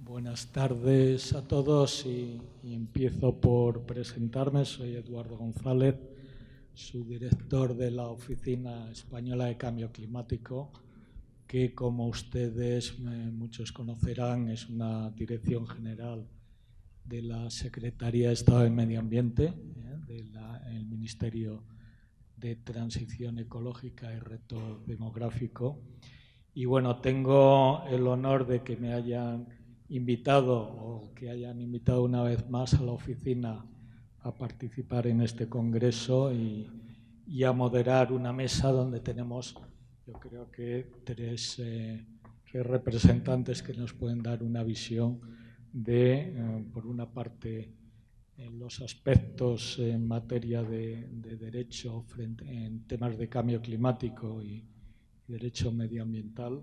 Buenas tardes a todos y empiezo por presentarme. Soy Eduardo González, subdirector de la Oficina Española de Cambio Climático, que, como ustedes muchos conocerán, es una dirección general de la Secretaría de Estado de Medio Ambiente, del Ministerio de Transición Ecológica y Reto Demográfico. Y bueno, tengo el honor de que me hayan invitado o que hayan invitado una vez más a la oficina a participar en este congreso y a moderar una mesa donde tenemos, yo creo que tres representantes que nos pueden dar una visión de, por una parte, los aspectos en materia de derecho en temas de cambio climático y derecho medioambiental,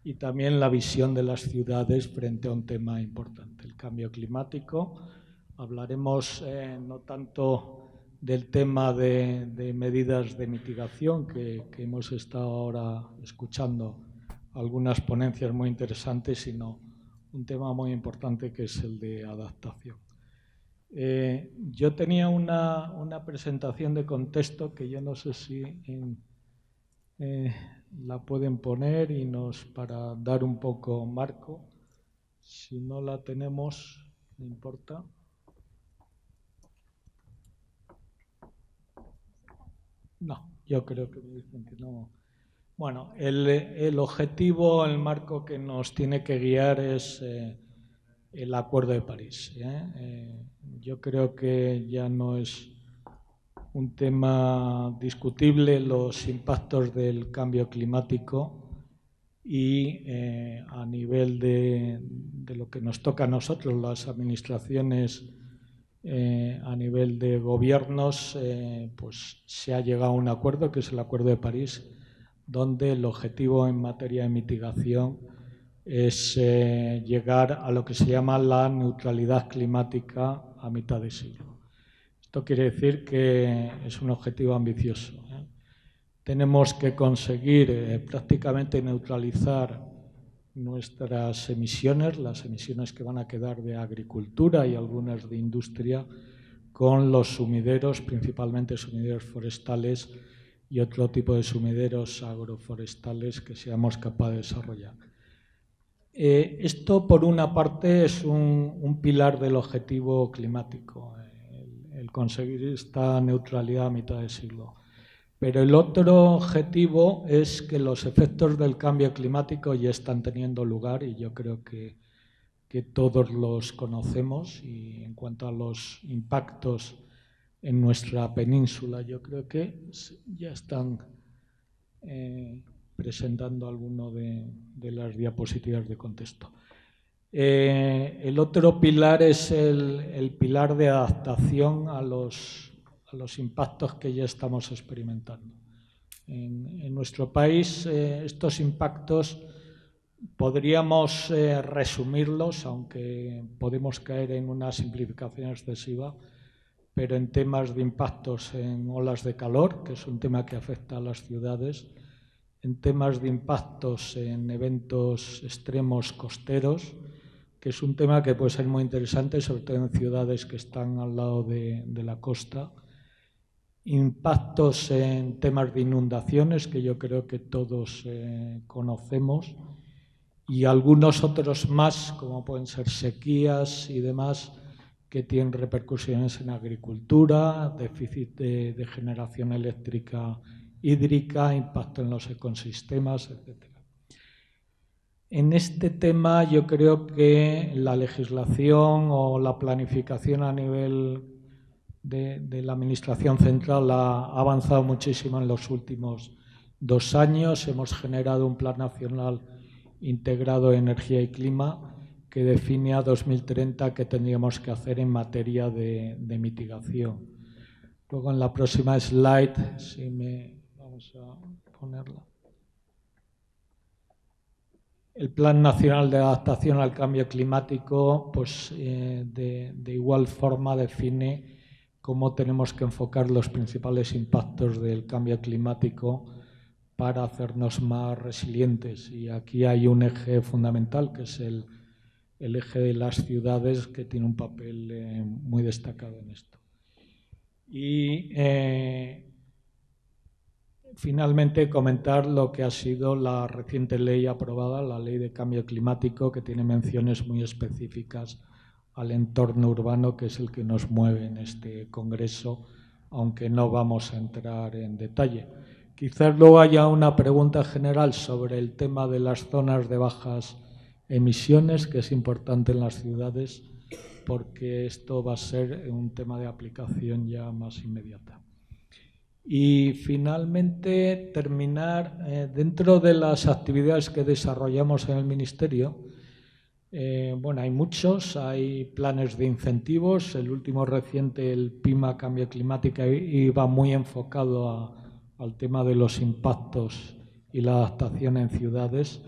y también la visión de las ciudades frente a un tema importante, el cambio climático. Hablaremos no tanto del tema de medidas de mitigación, que hemos estado ahora escuchando algunas ponencias muy interesantes, sino un tema muy importante que es el de adaptación. Yo tenía una presentación de contexto que yo no sé si la pueden poner para dar un poco marco. Si no la tenemos, no importa. No, yo creo que me dicen que no. Bueno, el objetivo, el marco que nos tiene que guiar es el Acuerdo de París. Yo creo que ya no es un tema discutible los impactos del cambio climático y a nivel de lo que nos toca a nosotros, las administraciones, a nivel de gobiernos, pues se ha llegado a un acuerdo, que es el Acuerdo de París, donde el objetivo en materia de mitigación es llegar a lo que se llama la neutralidad climática a mitad de siglo. Esto quiere decir que es un objetivo ambicioso. Tenemos que conseguir prácticamente neutralizar nuestras emisiones, las emisiones que van a quedar de agricultura y algunas de industria, con los sumideros, principalmente sumideros forestales y otro tipo de sumideros agroforestales que seamos capaces de desarrollar. Esto, por una parte, es un pilar del objetivo climático, el conseguir esta neutralidad a mitad de siglo. Pero el otro objetivo es que los efectos del cambio climático ya están teniendo lugar y yo creo que todos los conocemos, y en cuanto a los impactos en nuestra península, yo creo que ya están presentando alguno de las diapositivas de contexto. El otro pilar es el pilar de adaptación a los impactos que ya estamos experimentando. En nuestro país, estos impactos podríamos resumirlos, aunque podemos caer en una simplificación excesiva, pero en temas de impactos en olas de calor, que es un tema que afecta a las ciudades, en temas de impactos en eventos extremos costeros, que es un tema que puede ser muy interesante, sobre todo en ciudades que están al lado de la costa. Impactos en temas de inundaciones, que yo creo que todos conocemos, y algunos otros más, como pueden ser sequías y demás, que tienen repercusiones en agricultura, déficit de generación eléctrica hídrica, impacto en los ecosistemas, etc. En este tema yo creo que la legislación o la planificación a nivel de la Administración Central ha avanzado muchísimo en los últimos 2 años. Hemos generado un Plan Nacional Integrado de Energía y Clima que define a 2030 qué tendríamos que hacer en materia de mitigación. Luego, en la próxima slide, vamos a ponerla. El Plan Nacional de Adaptación al Cambio Climático, pues de igual forma define cómo tenemos que enfocar los principales impactos del cambio climático para hacernos más resilientes. Y aquí hay un eje fundamental, que es el el eje de las ciudades, que tiene un papel muy destacado en esto. Y finalmente comentar lo que ha sido la reciente ley aprobada, la Ley de Cambio Climático, que tiene menciones muy específicas al entorno urbano, que es el que nos mueve en este congreso, aunque no vamos a entrar en detalle. Quizás luego haya una pregunta general sobre el tema de las zonas de bajas emisiones, que es importante en las ciudades, porque esto va a ser un tema de aplicación ya más inmediata. Y finalmente terminar, dentro de las actividades que desarrollamos en el Ministerio, bueno, hay muchos, hay planes de incentivos. El último reciente, el PIMA Cambio Climático, iba muy enfocado al tema de los impactos y la adaptación en ciudades.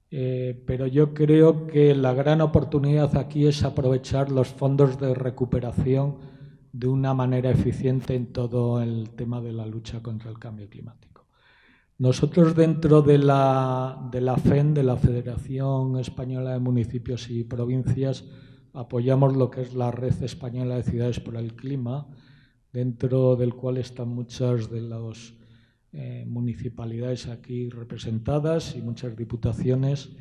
Pero yo creo que la gran oportunidad aquí es aprovechar los fondos de recuperación de una manera eficiente en todo el tema de la lucha contra el cambio climático. Nosotros, dentro de la FEN, de la Federación Española de Municipios y Provincias, apoyamos lo que es la Red Española de Ciudades por el Clima, dentro del cual están muchas de las municipalidades aquí representadas y muchas diputaciones.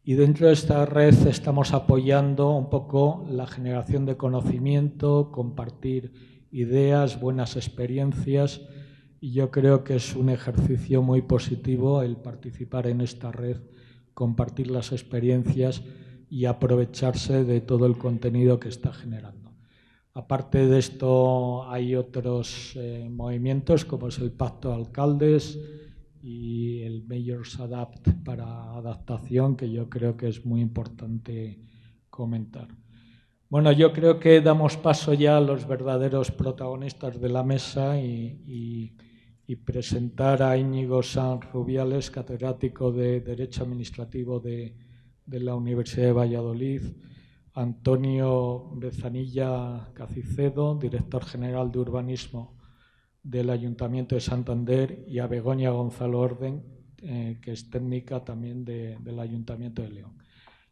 Y dentro de esta red estamos apoyando un poco la generación de conocimiento, compartir ideas, buenas experiencias, y yo creo que es un ejercicio muy positivo el participar en esta red, compartir las experiencias y aprovecharse de todo el contenido que está generando. Aparte de esto, hay otros movimientos, como es el Pacto de Alcaldes y el Mayors Adapt para adaptación, que yo creo que es muy importante comentar. Bueno, yo creo que damos paso ya a los verdaderos protagonistas de la mesa y presentar a Íñigo Sanz Rubiales, catedrático de Derecho Administrativo de la Universidad de Valladolid, Antonio Bezanilla Cacicedo, director general de Urbanismo del Ayuntamiento de Santander, y a Begoña Gonzalo Orden, que es técnica también del Ayuntamiento de León.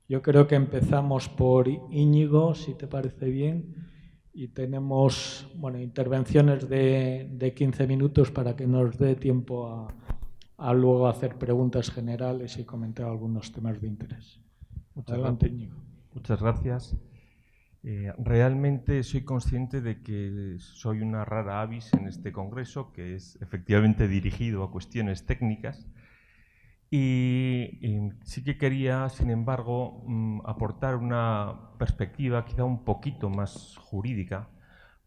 Yo creo que empezamos por Íñigo, si te parece bien, y tenemos intervenciones de 15 minutos para que nos dé tiempo a luego hacer preguntas generales y comentar algunos temas de interés. Adelante, Íñigo. Muchas gracias. Realmente soy consciente de que soy una rara avis en este congreso, que es efectivamente dirigido a cuestiones técnicas, y sí que quería, sin embargo, aportar una perspectiva quizá un poquito más jurídica,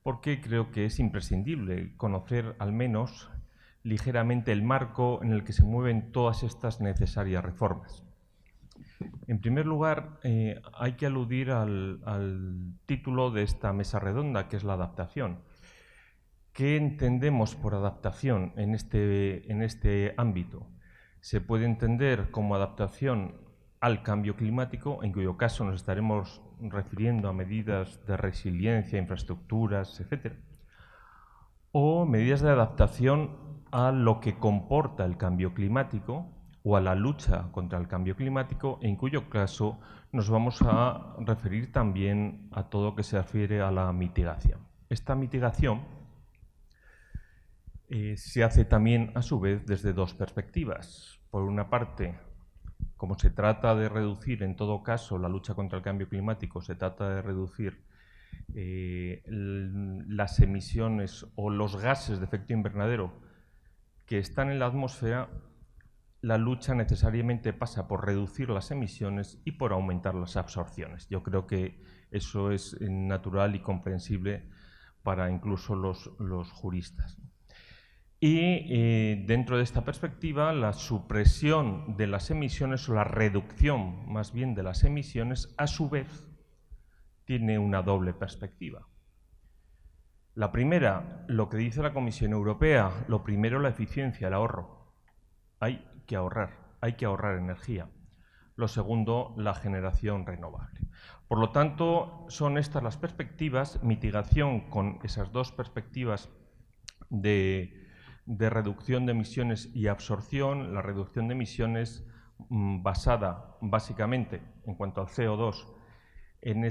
porque creo que es imprescindible conocer al menos ligeramente el marco en el que se mueven todas estas necesarias reformas. En primer lugar, hay que aludir al título de esta mesa redonda, que es la adaptación. ¿Qué entendemos por adaptación en este ámbito? Se puede entender como adaptación al cambio climático, en cuyo caso nos estaremos refiriendo a medidas de resiliencia, infraestructuras, etc. O medidas de adaptación a lo que comporta el cambio climático, o a la lucha contra el cambio climático, en cuyo caso nos vamos a referir también a todo lo que se refiere a la mitigación. Esta mitigación se hace también, a su vez, desde dos perspectivas. Por una parte, como se trata de reducir, en todo caso, la lucha contra el cambio climático, se trata de reducir las emisiones o los gases de efecto invernadero que están en la atmósfera. La lucha necesariamente pasa por reducir las emisiones y por aumentar las absorciones. Yo creo que eso es natural y comprensible para incluso los juristas. Y dentro de esta perspectiva, la supresión de las emisiones, o la reducción más bien de las emisiones, a su vez tiene una doble perspectiva. La primera, lo que dice la Comisión Europea, lo primero, la eficiencia, el ahorro. Hay que ahorrar energía. Lo segundo, la generación renovable. Por lo tanto, son estas las perspectivas, mitigación con esas dos perspectivas de reducción de emisiones y absorción. La reducción de emisiones basada básicamente, en cuanto al CO2, en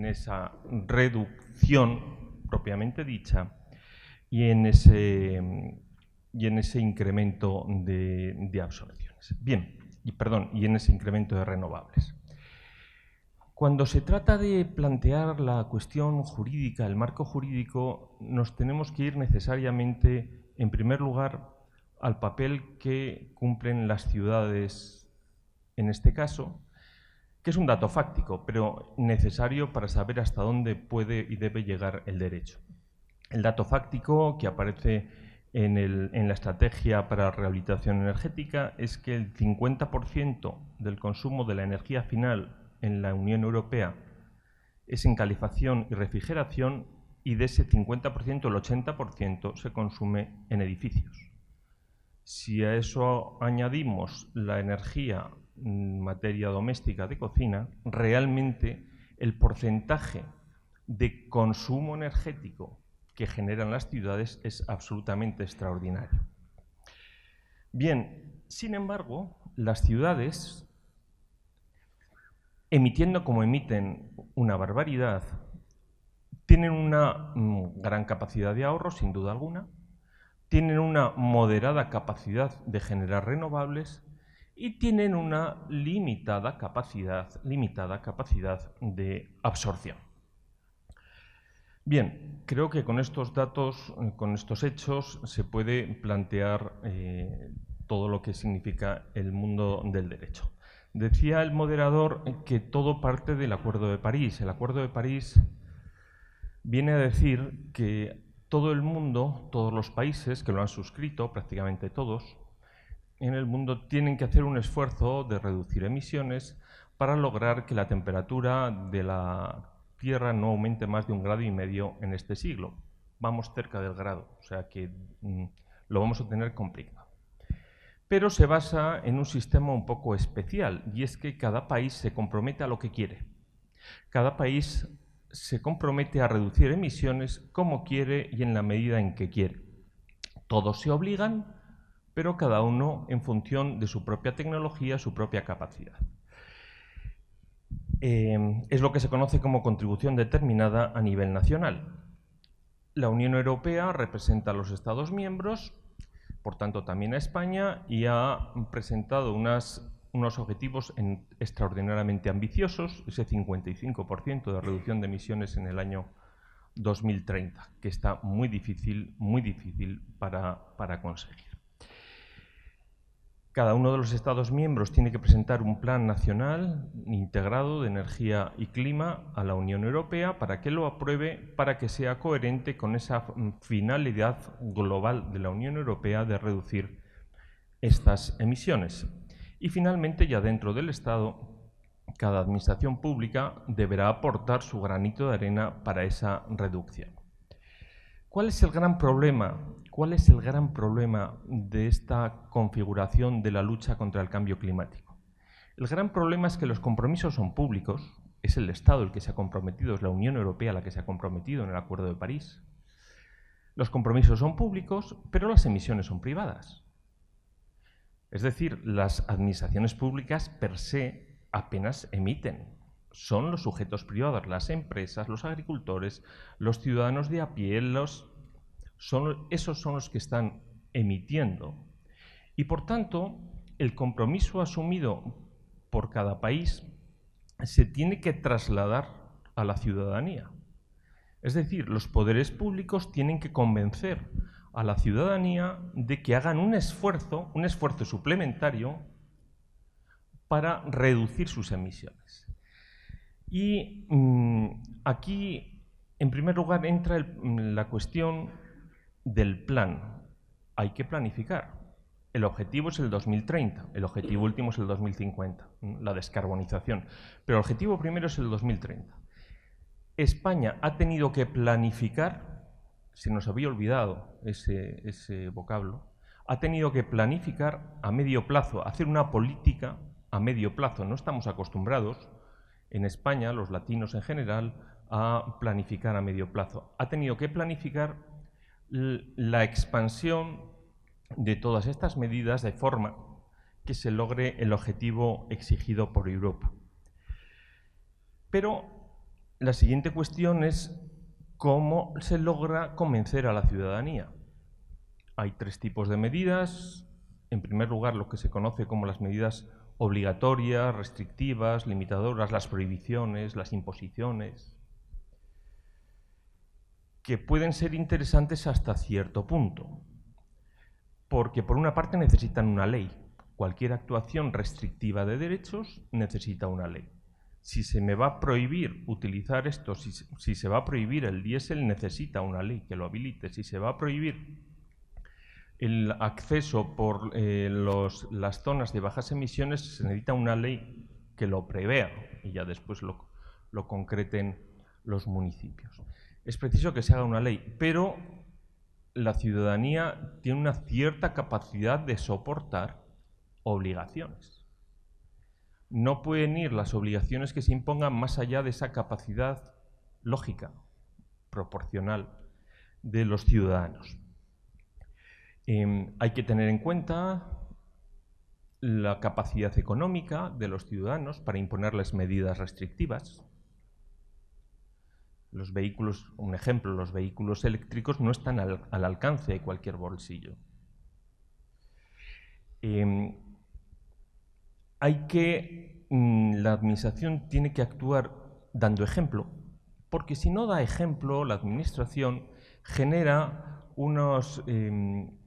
esa reducción propiamente dicha y en ese incremento de absorciones. Bien, y en ese incremento de renovables. Cuando se trata de plantear la cuestión jurídica, el marco jurídico, nos tenemos que ir necesariamente, en primer lugar, al papel que cumplen las ciudades en este caso, que es un dato fáctico, pero necesario para saber hasta dónde puede y debe llegar el derecho. El dato fáctico que aparece en la estrategia para la rehabilitación energética es que el 50% del consumo de la energía final en la Unión Europea es en calefacción y refrigeración, y de ese 50% el 80% se consume en edificios. Si a eso añadimos la energía en materia doméstica de cocina, realmente el porcentaje de consumo energético que generan las ciudades es absolutamente extraordinario. Bien, sin embargo, las ciudades, emitiendo como emiten una barbaridad, tienen una gran capacidad de ahorro, sin duda alguna, tienen una moderada capacidad de generar renovables y tienen una limitada capacidad de absorción. Bien, creo que con estos datos, con estos hechos, se puede plantear todo lo que significa el mundo del derecho. Decía el moderador que todo parte del Acuerdo de París. El Acuerdo de París viene a decir que todo el mundo, todos los países que lo han suscrito, prácticamente todos, en el mundo tienen que hacer un esfuerzo de reducir emisiones para lograr que la temperatura de la Tierra no aumente más de 1,5 grados en este siglo. Vamos cerca del grado, o sea que lo vamos a tener complicado. Pero se basa en un sistema un poco especial, y es que cada país se compromete a lo que quiere. Cada país se compromete a reducir emisiones como quiere y en la medida en que quiere. Todos se obligan, pero cada uno en función de su propia tecnología, su propia capacidad. Es lo que se conoce como contribución determinada a nivel nacional. La Unión Europea representa a los Estados miembros, por tanto también a España, y ha presentado unos objetivos extraordinariamente ambiciosos, ese 55% de reducción de emisiones en el año 2030, que está muy difícil para conseguir. Cada uno de los Estados miembros tiene que presentar un plan nacional integrado de energía y clima a la Unión Europea para que lo apruebe, para que sea coherente con esa finalidad global de la Unión Europea de reducir estas emisiones. Y finalmente, ya dentro del Estado, cada administración pública deberá aportar su granito de arena para esa reducción. ¿Cuál es el gran problema? ¿Cuál es el gran problema de esta configuración de la lucha contra el cambio climático? El gran problema es que los compromisos son públicos, es el Estado el que se ha comprometido, es la Unión Europea la que se ha comprometido en el Acuerdo de París. Los compromisos son públicos, pero las emisiones son privadas. Es decir, las administraciones públicas per se apenas emiten. Son los sujetos privados, las empresas, los agricultores, los ciudadanos de a pie, esos son los que están emitiendo. Y por tanto, el compromiso asumido por cada país se tiene que trasladar a la ciudadanía. Es decir, los poderes públicos tienen que convencer a la ciudadanía de que hagan un esfuerzo suplementario para reducir sus emisiones. Y aquí, en primer lugar, entra la cuestión del plan. Hay que planificar. El objetivo es el 2030, el objetivo último es el 2050, la descarbonización. Pero el objetivo primero es el 2030. España ha tenido que planificar, se nos había olvidado ese vocablo, ha tenido que planificar a medio plazo, hacer una política a medio plazo. No estamos acostumbrados en España, los latinos en general, a planificar a medio plazo. Ha tenido que planificar la expansión de todas estas medidas de forma que se logre el objetivo exigido por Europa. Pero la siguiente cuestión es cómo se logra convencer a la ciudadanía. Hay tres tipos de medidas. En primer lugar, lo que se conoce como las medidas obligatorias, restrictivas, limitadoras, las prohibiciones, las imposiciones, que pueden ser interesantes hasta cierto punto, porque por una parte necesitan una ley. Cualquier actuación restrictiva de derechos necesita una ley. Si se me va a prohibir utilizar esto, si se va a prohibir el diésel, necesita una ley que lo habilite. Si se va a prohibir el acceso por las zonas de bajas emisiones, se necesita una ley que lo prevea y ya después lo concreten los municipios. Es preciso que se haga una ley, pero la ciudadanía tiene una cierta capacidad de soportar obligaciones. No pueden ir las obligaciones que se impongan más allá de esa capacidad lógica, proporcional, de los ciudadanos. Hay que tener en cuenta la capacidad económica de los ciudadanos para imponerles medidas restrictivas. Los vehículos, un ejemplo, los vehículos eléctricos no están al alcance de cualquier bolsillo. La administración tiene que actuar dando ejemplo, porque si no da ejemplo, la administración genera un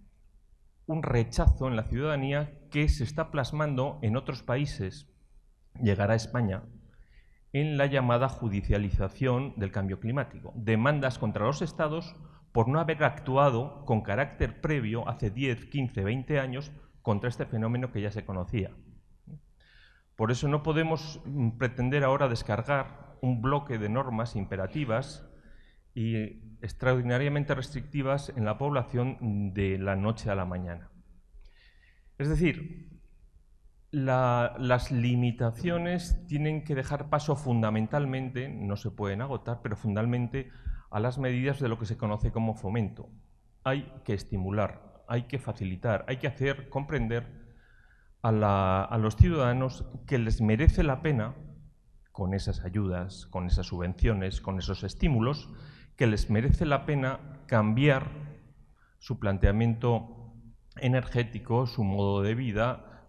rechazo en la ciudadanía que se está plasmando en otros países, llegará a España, en la llamada judicialización del cambio climático. Demandas contra los estados por no haber actuado con carácter previo hace 10, 15, 20 años contra este fenómeno que ya se conocía. Por eso no podemos pretender ahora descargar un bloque de normas imperativas y extraordinariamente restrictivas en la población de la noche a la mañana. Es decir, las limitaciones tienen que dejar paso fundamentalmente, no se pueden agotar, pero fundamentalmente a las medidas de lo que se conoce como fomento. Hay que estimular, hay que facilitar, hay que hacer comprender a los ciudadanos que les merece la pena, con esas ayudas, con esas subvenciones, con esos estímulos, que les merece la pena cambiar su planteamiento energético, su modo de vida,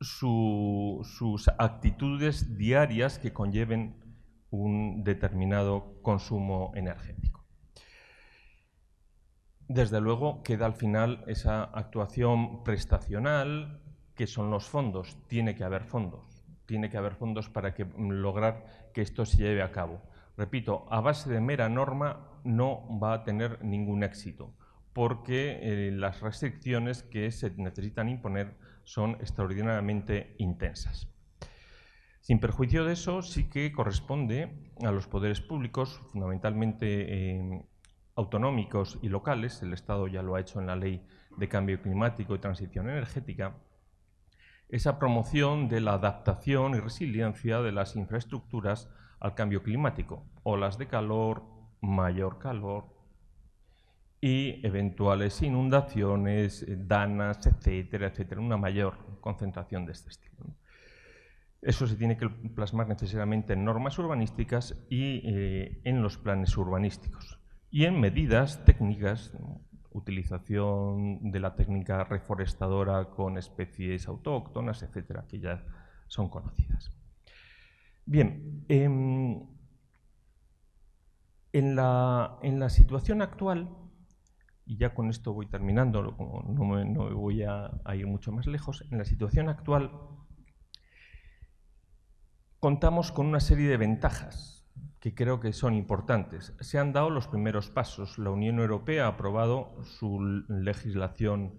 sus actitudes diarias que conlleven un determinado consumo energético. Desde luego queda al final esa actuación prestacional, que son los fondos. Tiene que haber fondos. Tiene que haber fondos para lograr que esto se lleve a cabo. Repito, a base de mera norma no va a tener ningún éxito, porque las restricciones que se necesitan imponer son extraordinariamente intensas. Sin perjuicio de eso, sí que corresponde a los poderes públicos, fundamentalmente autonómicos y locales, el Estado ya lo ha hecho en la Ley de Cambio Climático y Transición Energética, esa promoción de la adaptación y resiliencia de las infraestructuras al cambio climático, olas de calor, mayor calor y eventuales inundaciones, danas, etcétera, etcétera, una mayor concentración de este estilo. Eso se tiene que plasmar necesariamente en normas urbanísticas y en los planes urbanísticos. Y en medidas técnicas, utilización de la técnica reforestadora con especies autóctonas, etcétera, que ya son conocidas. Bien, en la situación actual, y ya con esto voy terminando, no me voy a ir mucho más lejos, en la situación actual contamos con una serie de ventajas que creo que son importantes. Se han dado los primeros pasos. La Unión Europea ha aprobado su legislación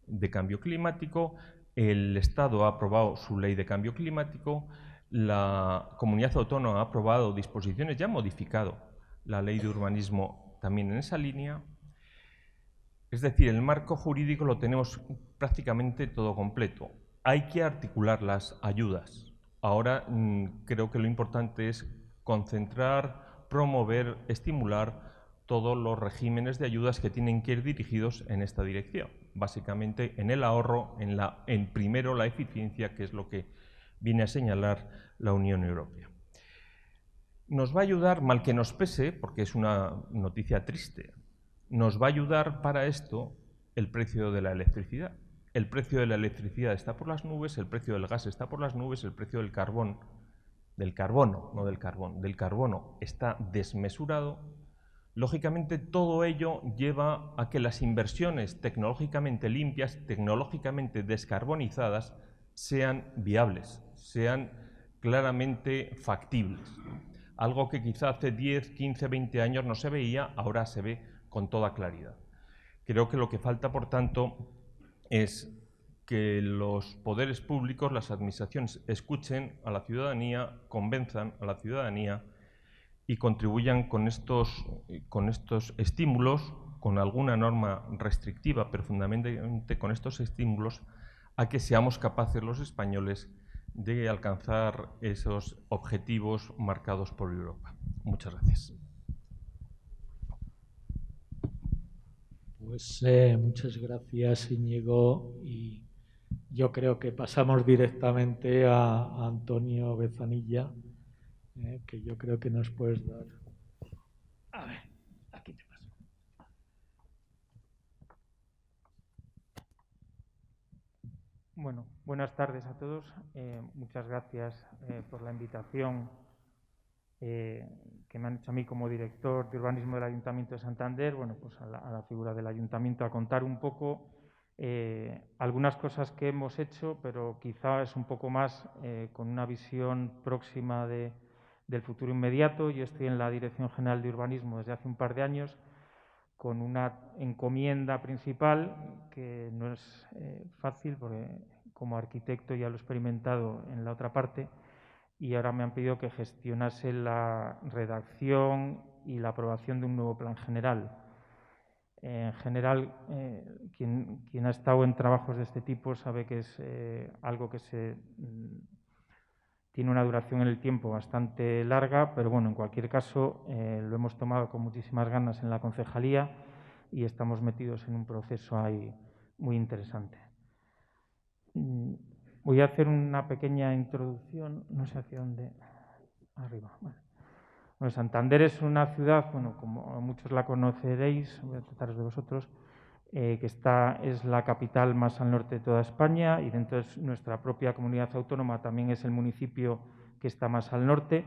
de cambio climático, el Estado ha aprobado su ley de cambio climático, la comunidad autónoma ha aprobado disposiciones, ya ha modificado la ley de urbanismo también en esa línea. Es decir, el marco jurídico lo tenemos prácticamente todo completo. Hay que articular las ayudas. Ahora creo que lo importante es concentrar, promover, estimular todos los regímenes de ayudas que tienen que ir dirigidos en esta dirección. Básicamente en el ahorro, en primero la eficiencia, que es lo que viene a señalar la Unión Europea. Nos va a ayudar, mal que nos pese, porque es una noticia triste, nos va a ayudar para esto el precio de la electricidad. El precio de la electricidad está por las nubes, el precio del gas está por las nubes, el precio del carbono está desmesurado. Lógicamente, todo ello lleva a que las inversiones tecnológicamente limpias, tecnológicamente descarbonizadas, sean viables, sean claramente factibles. Algo que quizá hace 10, 15, 20 años no se veía, ahora se ve con toda claridad. Creo que lo que falta, por tanto, es que los poderes públicos, las administraciones, escuchen a la ciudadanía, convenzan a la ciudadanía y contribuyan con estos estímulos, con alguna norma restrictiva, pero fundamentalmente con estos estímulos, a que seamos capaces los españoles de alcanzar esos objetivos marcados por Europa. Muchas gracias. Pues muchas gracias, Íñigo. Y yo creo que pasamos directamente a Antonio Bezanilla, que yo creo que nos puedes dar. A ver, aquí te paso. Bueno, buenas tardes a todos. Muchas gracias por la invitación que me han hecho a mí como director de urbanismo del Ayuntamiento de Santander, bueno, pues a la figura del Ayuntamiento, a contar un poco algunas cosas que hemos hecho, pero quizá es un poco más con una visión próxima del futuro inmediato. Yo estoy en la Dirección General de Urbanismo desde hace un par de años, con una encomienda principal que no es fácil, porque como arquitecto ya lo he experimentado en la otra parte, y ahora me han pedido que gestionase la redacción y la aprobación de un nuevo plan general. En general, quien ha estado en trabajos de este tipo sabe que es algo que tiene una duración en el tiempo bastante larga, pero bueno, en cualquier caso lo hemos tomado con muchísimas ganas en la concejalía y estamos metidos en un proceso ahí muy interesante. Voy a hacer una pequeña introducción, no sé hacia dónde, arriba. Bueno, Santander es una ciudad, bueno, como muchos la conoceréis, voy a trataros de vosotros, que es la capital más al norte de toda España y dentro de nuestra propia comunidad autónoma también es el municipio que está más al norte.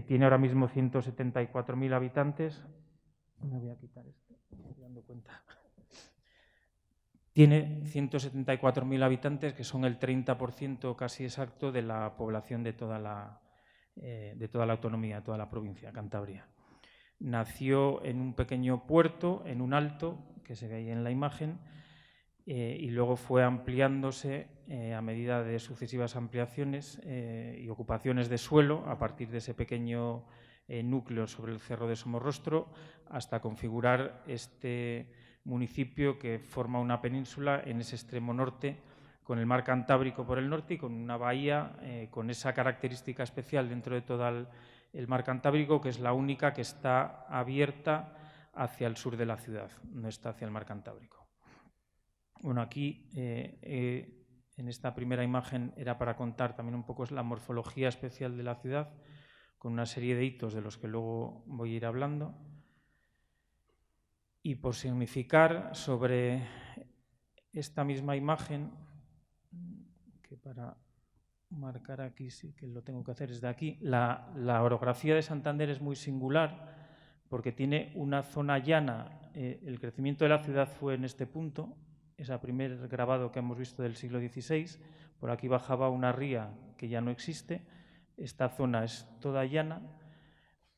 Tiene ahora mismo 174.000 habitantes. Me voy a quitar esto, me estoy dando cuenta. Tiene 174.000 habitantes, que son el 30% casi exacto de la población de toda la autonomía, toda la provincia, Cantabria. Nació en un pequeño puerto, en un alto, que se ve ahí en la imagen, y luego fue ampliándose a medida de sucesivas ampliaciones y ocupaciones de suelo a partir de ese pequeño núcleo sobre el Cerro de Somorrostro hasta configurar este municipio que forma una península en ese extremo norte, con el mar Cantábrico por el norte y con una bahía con esa característica especial dentro de todo el mar Cantábrico, que es la única que está abierta hacia el sur de la ciudad, no está hacia el mar Cantábrico. Bueno, aquí en esta primera imagen era para contar también un poco la morfología especial de la ciudad, con una serie de hitos de los que luego voy a ir hablando. Y por significar sobre esta misma imagen, que para marcar aquí sí que lo tengo que hacer desde aquí, la orografía de Santander es muy singular porque tiene una zona llana. El crecimiento de la ciudad fue en este punto, ese primer grabado que hemos visto del siglo XVI. Por aquí bajaba una ría que ya no existe. Esta zona es toda llana.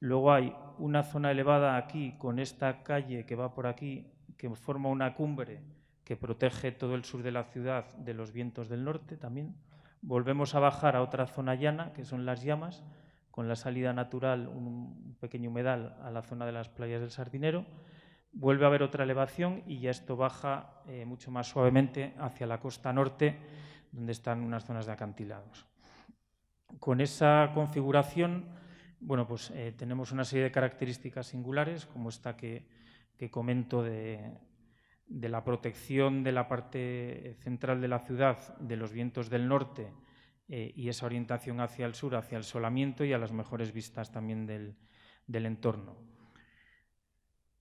Luego hay una zona elevada aquí con esta calle que va por aquí, que forma una cumbre que protege todo el sur de la ciudad de los vientos del norte también. Volvemos a bajar a otra zona llana, que son las Llamas, con la salida natural, un pequeño humedal a la zona de las playas del Sardinero. Vuelve a haber otra elevación y ya esto baja mucho más suavemente hacia la costa norte, donde están unas zonas de acantilados. Con esa configuración Bueno, pues tenemos una serie de características singulares, como esta que comento de la protección de la parte central de la ciudad de los vientos del norte y esa orientación hacia el sur, hacia el solamiento y a las mejores vistas también del entorno.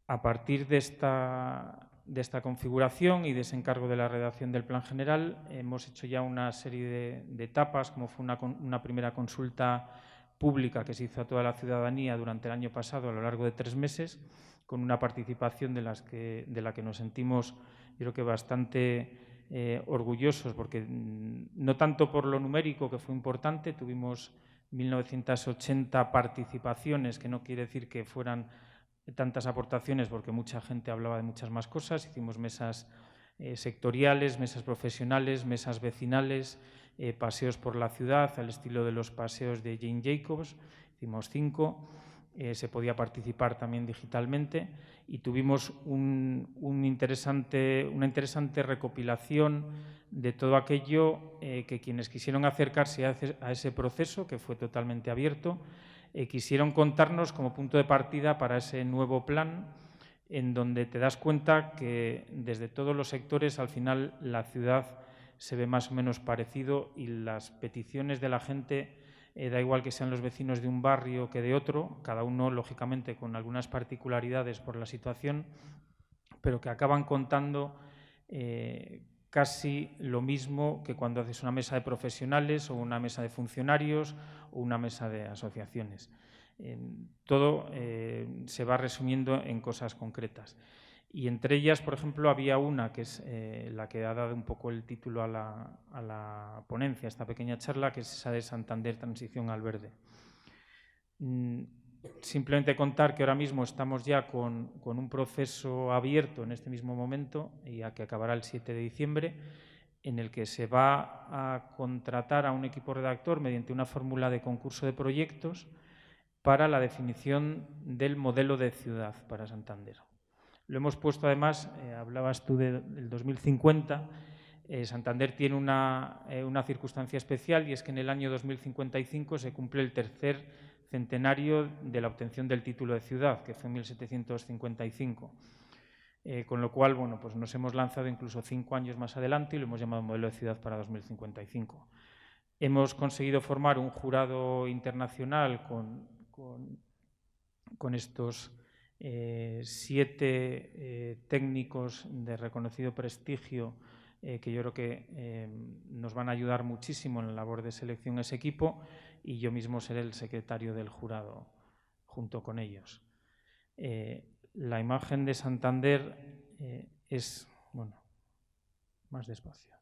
A partir de esta configuración y de ese encargo de la redacción del plan general, hemos hecho ya una serie de etapas, como fue una primera consulta pública que se hizo a toda la ciudadanía durante el año pasado a lo largo de 3 meses, con una participación de la que nos sentimos, yo creo que bastante orgullosos, porque no tanto por lo numérico, que fue importante, tuvimos 1980 participaciones, que no quiere decir que fueran tantas aportaciones, porque mucha gente hablaba de muchas más cosas. Hicimos mesas sectoriales, mesas profesionales, mesas vecinales, paseos por la ciudad al estilo de los paseos de Jane Jacobs, hicimos 5, se podía participar también digitalmente y tuvimos una interesante recopilación de todo aquello que quienes quisieron acercarse a ese proceso, que fue totalmente abierto, quisieron contarnos como punto de partida para ese nuevo plan, en donde te das cuenta que desde todos los sectores al final la ciudad se ve más o menos parecido y las peticiones de la gente, da igual que sean los vecinos de un barrio que de otro, cada uno lógicamente con algunas particularidades por la situación, pero que acaban contando casi lo mismo que cuando haces una mesa de profesionales o una mesa de funcionarios o una mesa de asociaciones. Todo se va resumiendo en cosas concretas. Y entre ellas, por ejemplo, había una que es la que ha dado un poco el título a la ponencia, esta pequeña charla, que es esa de Santander Transición al Verde. Simplemente contar que ahora mismo estamos ya con un proceso abierto en este mismo momento, y a que acabará el 7 de diciembre, en el que se va a contratar a un equipo redactor mediante una fórmula de concurso de proyectos para la definición del modelo de ciudad para Santander. Lo hemos puesto además, hablabas tú del 2050, Santander tiene una circunstancia especial, y es que en el año 2055 se cumple el tercer centenario de la obtención del título de ciudad, que fue en 1755. Con lo cual, bueno, pues nos hemos lanzado incluso 5 años más adelante y lo hemos llamado modelo de ciudad para 2055. Hemos conseguido formar un jurado internacional con estos 7 técnicos de reconocido prestigio que yo creo que nos van a ayudar muchísimo en la labor de selección a ese equipo, y yo mismo seré el secretario del jurado junto con ellos. La imagen de Santander es, bueno, más despacio.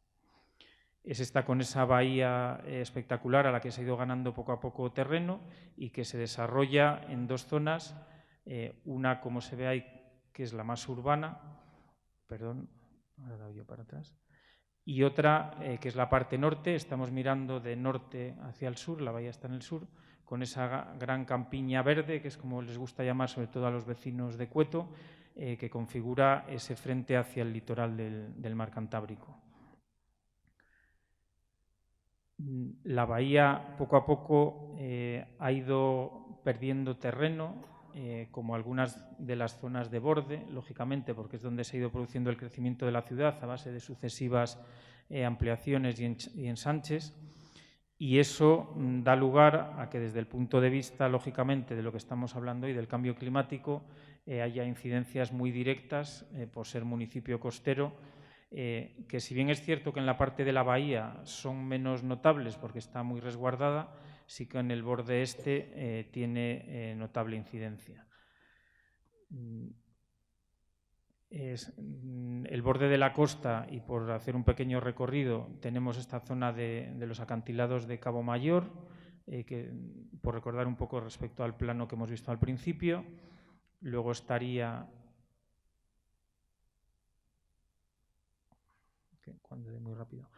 Es esta con esa bahía espectacular a la que se ha ido ganando poco a poco terreno y que se desarrolla en 2 zonas, una, como se ve ahí, que es la más urbana, perdón, ahora he dado yo para atrás, y otra que es la parte norte. Estamos mirando de norte hacia el sur, la bahía está en el sur, con esa gran campiña verde, que es como les gusta llamar sobre todo a los vecinos de Cueto, que configura ese frente hacia el litoral del mar Cantábrico. La bahía poco a poco ha ido perdiendo terreno, como algunas de las zonas de borde, lógicamente, porque es donde se ha ido produciendo el crecimiento de la ciudad a base de sucesivas ampliaciones y ensanches, y eso da lugar a que desde el punto de vista, lógicamente, de lo que estamos hablando hoy, del cambio climático, haya incidencias muy directas por ser municipio costero, que si bien es cierto que en la parte de la bahía son menos notables porque está muy resguardada, sí que en el borde este tiene notable incidencia. El borde de la costa, y por hacer un pequeño recorrido, tenemos esta zona de los acantilados de Cabo Mayor, que, por recordar un poco respecto al plano que hemos visto al principio. Luego estaría... Cuando de muy rápido.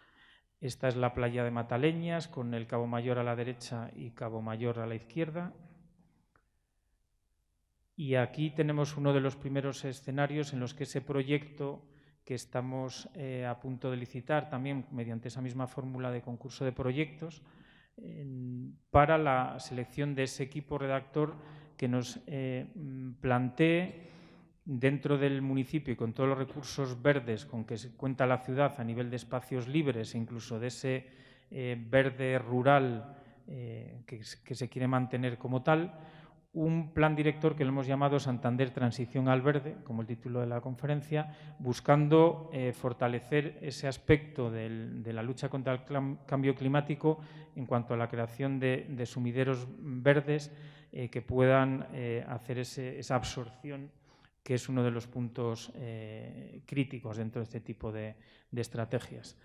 Esta es la playa de Mataleñas, con el Cabo Mayor a la derecha y Cabo Mayor a la izquierda. Y aquí tenemos uno de los primeros escenarios en los que ese proyecto que estamos a punto de licitar, también mediante esa misma fórmula de concurso de proyectos, para la selección de ese equipo redactor que nos plantee, dentro del municipio y con todos los recursos verdes con que se cuenta la ciudad a nivel de espacios libres e incluso de ese verde rural que se quiere mantener como tal, un plan director que lo hemos llamado Santander Transición al Verde, como el título de la conferencia, buscando fortalecer ese aspecto de la lucha contra el cambio climático en cuanto a la creación de sumideros verdes que puedan hacer esa absorción, que es uno de los puntos críticos dentro de este tipo de estrategias.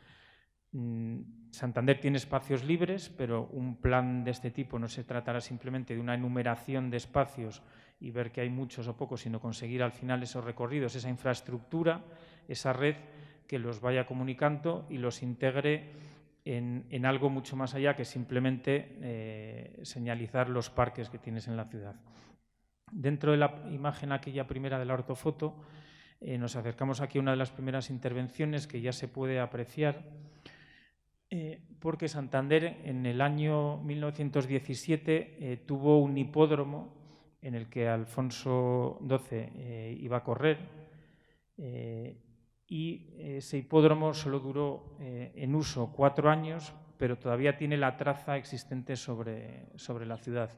Santander tiene espacios libres, pero un plan de este tipo no se tratará simplemente de una enumeración de espacios y ver que hay muchos o pocos, sino conseguir al final esos recorridos, esa infraestructura, esa red que los vaya comunicando y los integre en algo mucho más allá que simplemente señalizar los parques que tienes en la ciudad. Dentro de la imagen aquella primera de la ortofoto, nos acercamos aquí a una de las primeras intervenciones que ya se puede apreciar, porque Santander en el año 1917 tuvo un hipódromo en el que Alfonso XII iba a correr, y ese hipódromo solo duró en uso 4 años, pero todavía tiene la traza existente sobre la ciudad.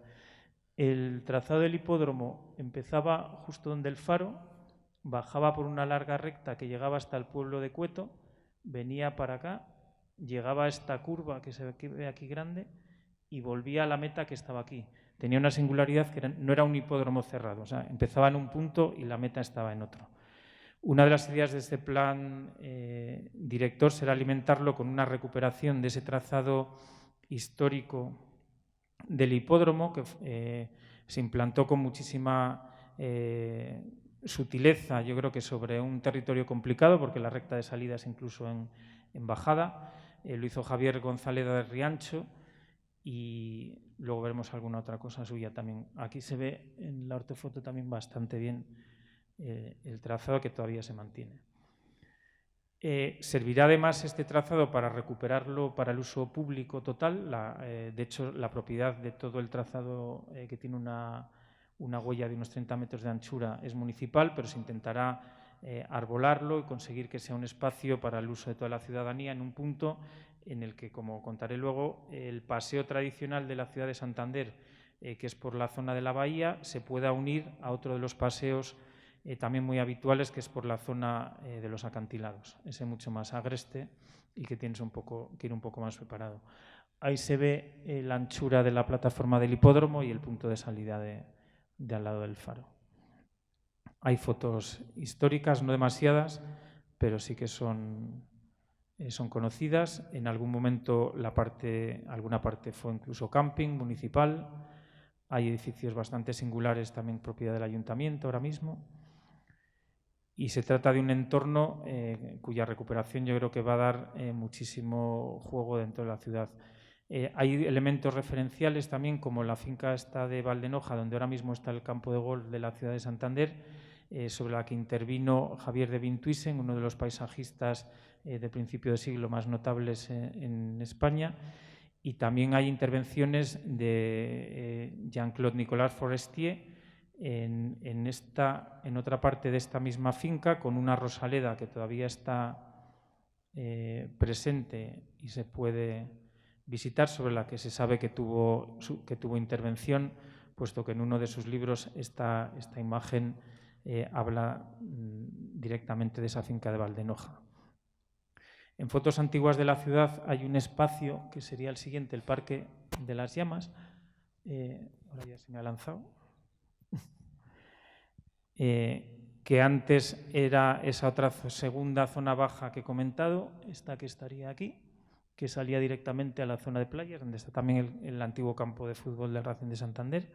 El trazado del hipódromo empezaba justo donde el faro, bajaba por una larga recta que llegaba hasta el pueblo de Cueto, venía para acá, llegaba a esta curva que se ve aquí grande y volvía a la meta que estaba aquí. Tenía una singularidad que no era un hipódromo cerrado, o sea, empezaba en un punto y la meta estaba en otro. Una de las ideas de este plan director será alimentarlo con una recuperación de ese trazado histórico del hipódromo que se implantó con muchísima sutileza, yo creo que sobre un territorio complicado, porque la recta de salida es incluso en bajada. Lo hizo Javier González de Riancho y luego veremos alguna otra cosa suya también. Aquí se ve en la ortofoto también bastante bien el trazado, que todavía se mantiene. Servirá además este trazado para recuperarlo para el uso público total. De hecho, la propiedad de todo el trazado, que tiene una huella de unos 30 metros de anchura, es municipal, pero se intentará arbolarlo y conseguir que sea un espacio para el uso de toda la ciudadanía en un punto en el que, como contaré luego, el paseo tradicional de la ciudad de Santander, que es por la zona de la bahía, se pueda unir a otro de los paseos también muy habituales, que es por la zona de los acantilados, ese mucho más agreste y que ir un poco más preparado. Ahí se ve la anchura de la plataforma del hipódromo y el punto de salida de al lado del faro. Hay fotos históricas, no demasiadas, pero sí que son conocidas. En algún momento alguna parte fue incluso camping municipal. Hay edificios bastante singulares, también propiedad del ayuntamiento ahora mismo. Y se trata de un entorno cuya recuperación yo creo que va a dar muchísimo juego dentro de la ciudad. Hay elementos referenciales también, como la finca esta de Valdenoja, donde ahora mismo está el campo de golf de la ciudad de Santander, sobre la que intervino Javier de Vintuisen, uno de los paisajistas de principio de siglo más notables en España. Y también hay intervenciones de Jean-Claude Nicolas Forestier en otra parte de esta misma finca, con una rosaleda que todavía está presente y se puede visitar, sobre la que se sabe que tuvo intervención, puesto que en uno de sus libros esta imagen habla directamente de esa finca de Valdenoja. En fotos antiguas de la ciudad hay un espacio que sería el siguiente, el Parque de las Llamas. Ahora ya se me ha lanzado. Que antes era esa otra segunda zona baja que he comentado, esta que estaría aquí, que salía directamente a la zona de playas, donde está también el antiguo campo de fútbol del Racing de Santander.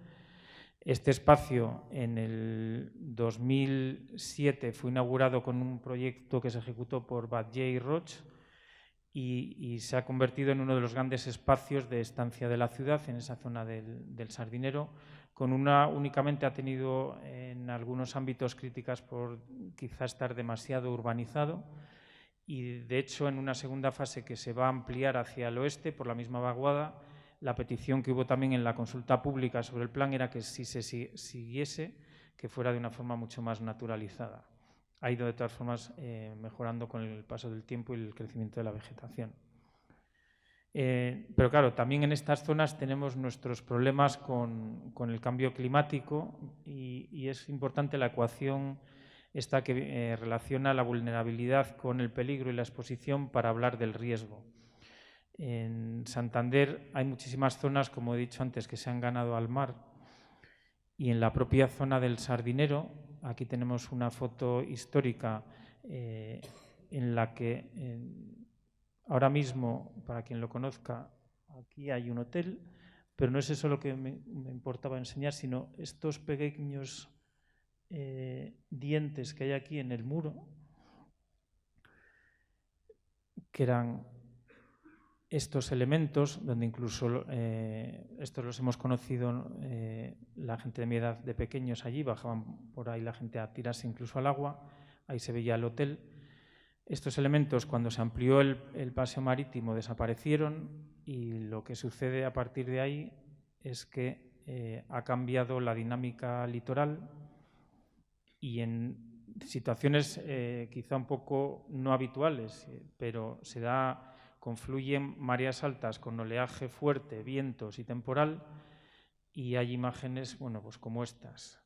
Este espacio en el 2007 fue inaugurado con un proyecto que se ejecutó por Batlle y Roig y se ha convertido en uno de los grandes espacios de estancia de la ciudad, en esa zona del Sardinero. Únicamente ha tenido en algunos ámbitos críticas por quizás estar demasiado urbanizado y, de hecho, en una segunda fase que se va a ampliar hacia el oeste por la misma vaguada, la petición que hubo también en la consulta pública sobre el plan era que si se siguiese, que fuera de una forma mucho más naturalizada. Ha ido de todas formas mejorando con el paso del tiempo y el crecimiento de la vegetación. Pero claro, también en estas zonas tenemos nuestros problemas con el cambio climático y es importante la ecuación esta que relaciona la vulnerabilidad con el peligro y la exposición para hablar del riesgo. En Santander hay muchísimas zonas, como he dicho antes, que se han ganado al mar, y en la propia zona del Sardinero, aquí tenemos una foto histórica en la que ahora mismo, para quien lo conozca, aquí hay un hotel, pero no es eso lo que me importaba enseñar, sino estos pequeños dientes que hay aquí en el muro, que eran estos elementos, donde incluso estos los hemos conocido la gente de mi edad de pequeños allí, bajaban por ahí la gente a tirarse incluso al agua, ahí se veía el hotel. Estos elementos, cuando se amplió el paseo marítimo, desaparecieron y lo que sucede a partir de ahí es que ha cambiado la dinámica litoral y en situaciones quizá un poco no habituales, pero confluyen mareas altas con oleaje fuerte, vientos y temporal, y hay imágenes, bueno, pues como estas,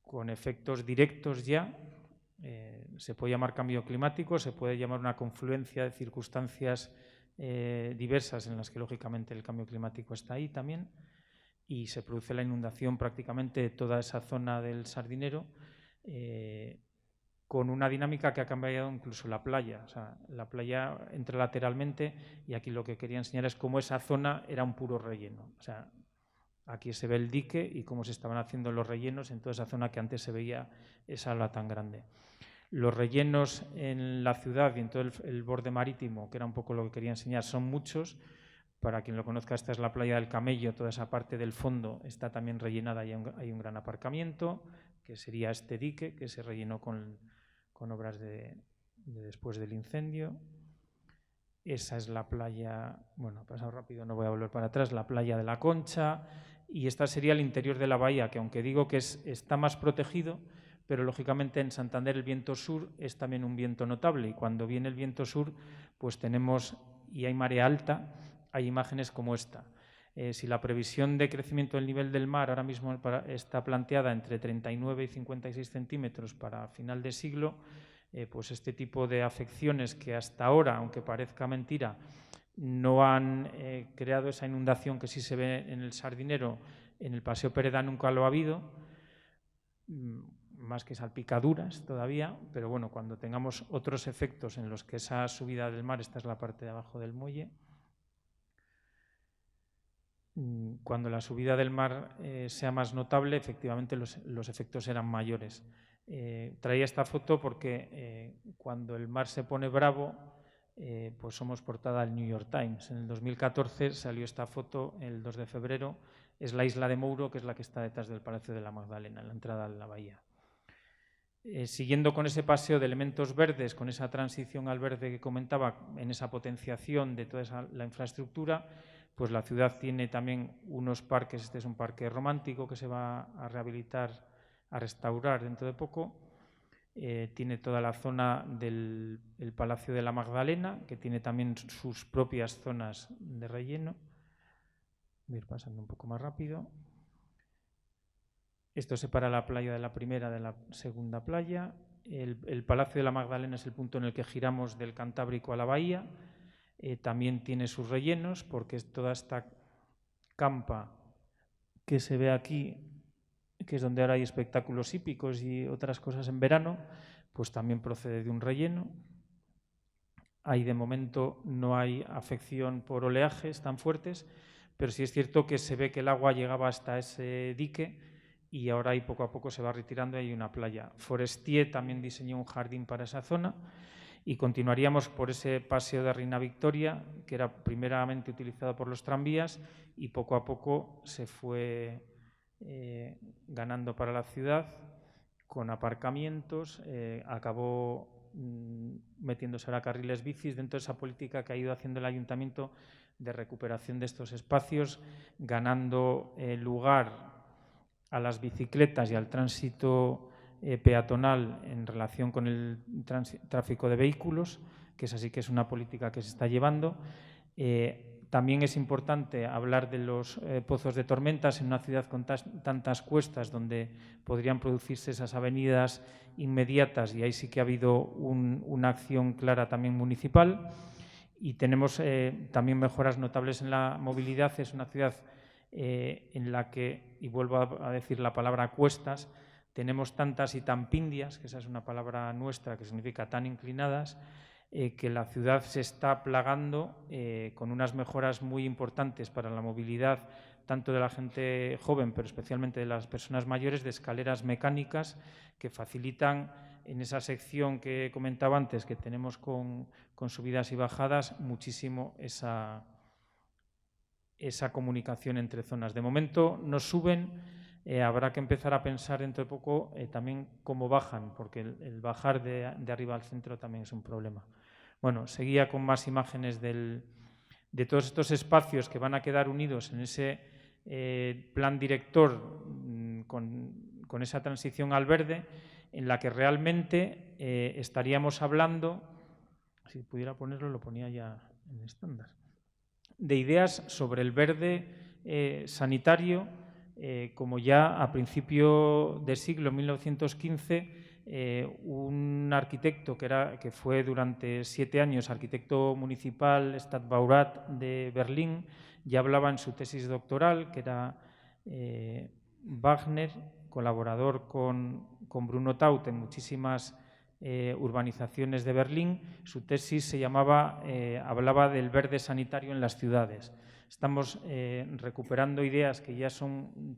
con efectos directos ya. Se puede llamar cambio climático, se puede llamar una confluencia de circunstancias diversas en las que lógicamente el cambio climático está ahí también, y se produce la inundación prácticamente de toda esa zona del Sardinero, con una dinámica que ha cambiado incluso la playa. O sea, la playa entra lateralmente y aquí lo que quería enseñar es cómo esa zona era un puro relleno. O sea, aquí se ve el dique y cómo se estaban haciendo los rellenos en toda esa zona que antes se veía esa ola tan grande. Los rellenos en la ciudad y en todo el borde marítimo, que era un poco lo que quería enseñar, son muchos. Para quien lo conozca, esta es la playa del Camello, toda esa parte del fondo está también rellenada y hay un gran aparcamiento, que sería este dique, que se rellenó con obras de después del incendio. Esa es la playa, bueno, he pasado rápido, no voy a volver para atrás, la playa de la Concha, y esta sería el interior de la bahía, que aunque digo que está más protegido, pero lógicamente en Santander el viento sur es también un viento notable, y cuando viene el viento sur, pues tenemos, y hay marea alta, hay imágenes como esta. Si la previsión de crecimiento del nivel del mar ahora mismo está planteada entre 39 y 56 centímetros para final de siglo, pues este tipo de afecciones que hasta ahora, aunque parezca mentira, no han creado esa inundación que sí se ve en el Sardinero, en el Paseo Pereda nunca lo ha habido, más que salpicaduras todavía, pero bueno, cuando tengamos otros efectos en los que esa subida del mar, esta es la parte de abajo del muelle, cuando la subida del mar sea más notable, efectivamente los efectos serán mayores. Traía esta foto porque cuando el mar se pone bravo, pues somos portada del New York Times. En el 2014 salió esta foto, el 2 de febrero, es la isla de Mouro, que es la que está detrás del Palacio de la Magdalena, en la entrada de la bahía. Siguiendo con ese paseo de elementos verdes, con esa transición al verde que comentaba, en esa potenciación de toda la infraestructura, pues la ciudad tiene también unos parques. Este es un parque romántico que se va a rehabilitar, a restaurar dentro de poco. Tiene toda la zona del Palacio de la Magdalena, que tiene también sus propias zonas de relleno. Voy a ir pasando un poco más rápido. Esto separa la playa de la primera de la segunda playa. El Palacio de la Magdalena es el punto en el que giramos del Cantábrico a la bahía. También tiene sus rellenos, porque es toda esta campa que se ve aquí, que es donde ahora hay espectáculos hípicos y otras cosas en verano, pues también procede de un relleno. Ahí de momento no hay afección por oleajes tan fuertes, pero sí es cierto que se ve que el agua llegaba hasta ese dique y ahora ahí poco a poco se va retirando y hay una playa. Forestier también diseñó un jardín para esa zona. Y continuaríamos por ese paseo de Reina Victoria, que era primeramente utilizado por los tranvías y poco a poco se fue ganando para la ciudad con aparcamientos. Acabó metiéndose ahora carriles bicis, dentro de esa política que ha ido haciendo el ayuntamiento de recuperación de estos espacios, ganando lugar a las bicicletas y al tránsito peatonal en relación con el tráfico de vehículos, que es así que es una política que se está llevando. También es importante hablar de los pozos de tormentas en una ciudad con tantas cuestas, donde podrían producirse esas avenidas inmediatas, y ahí sí que ha habido una acción clara también municipal. Y tenemos también mejoras notables en la movilidad. Es una ciudad en la que, y vuelvo a decir la palabra cuestas, tenemos tantas y tan pindias, que esa es una palabra nuestra que significa tan inclinadas, que la ciudad se está plagando con unas mejoras muy importantes para la movilidad, tanto de la gente joven, pero especialmente de las personas mayores, de escaleras mecánicas que facilitan en esa sección que comentaba antes, que tenemos con subidas y bajadas, muchísimo esa comunicación entre zonas. De momento no suben, habrá que empezar a pensar dentro de poco también cómo bajan, porque el bajar de arriba al centro también es un problema. Bueno, seguía con más imágenes de todos estos espacios que van a quedar unidos en ese plan director con esa transición al verde, en la que realmente estaríamos hablando, si pudiera ponerlo, lo ponía ya en estándar, de ideas sobre el verde sanitario, como ya a principio del siglo 1915, un arquitecto que fue durante 7 años arquitecto municipal, Stadtbaurat de Berlín, ya hablaba en su tesis doctoral, que era Wagner, colaborador con Bruno Taut en muchísimas urbanizaciones de Berlín. Su tesis hablaba del verde sanitario en las ciudades. Estamos recuperando ideas que ya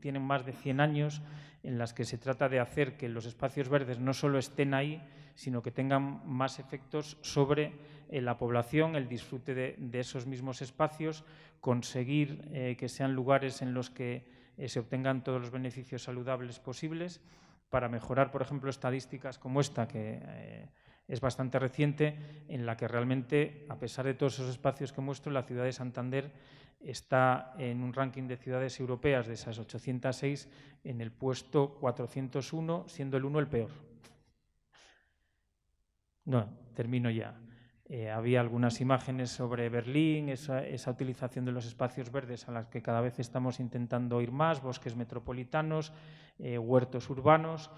tienen más de 100 años, en las que se trata de hacer que los espacios verdes no solo estén ahí, sino que tengan más efectos sobre la población, el disfrute de esos mismos espacios, conseguir que sean lugares en los que se obtengan todos los beneficios saludables posibles, para mejorar, por ejemplo, estadísticas como esta, que es bastante reciente, en la que realmente, a pesar de todos esos espacios que muestro, la ciudad de Santander está en un ranking de ciudades europeas de esas 806 en el puesto 401, siendo el 1 el peor. No, termino ya. Había algunas imágenes sobre Berlín, esa utilización de los espacios verdes a las que cada vez estamos intentando ir más, bosques metropolitanos, huertos urbanos,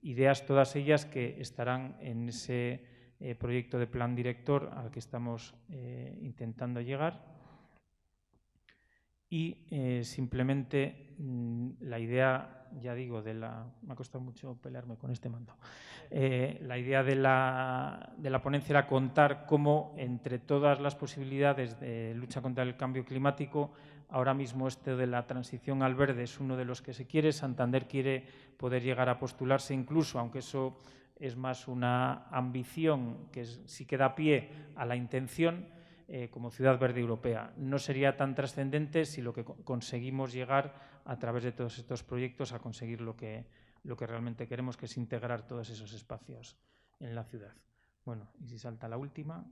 ideas todas ellas que estarán en ese proyecto de plan director al que estamos intentando llegar. Y simplemente la idea, ya digo, me ha costado mucho pelearme con este mando. La idea de la ponencia era contar cómo, entre todas las posibilidades de lucha contra el cambio climático, ahora mismo de la transición al verde es uno de los que se quiere. Santander quiere poder llegar a postularse incluso, aunque eso es más una ambición que sí que da pie a la intención, como ciudad verde europea. No sería tan trascendente si lo que conseguimos llegar a través de todos estos proyectos a conseguir lo que realmente queremos, que es integrar todos esos espacios en la ciudad. Bueno, y si salta la última,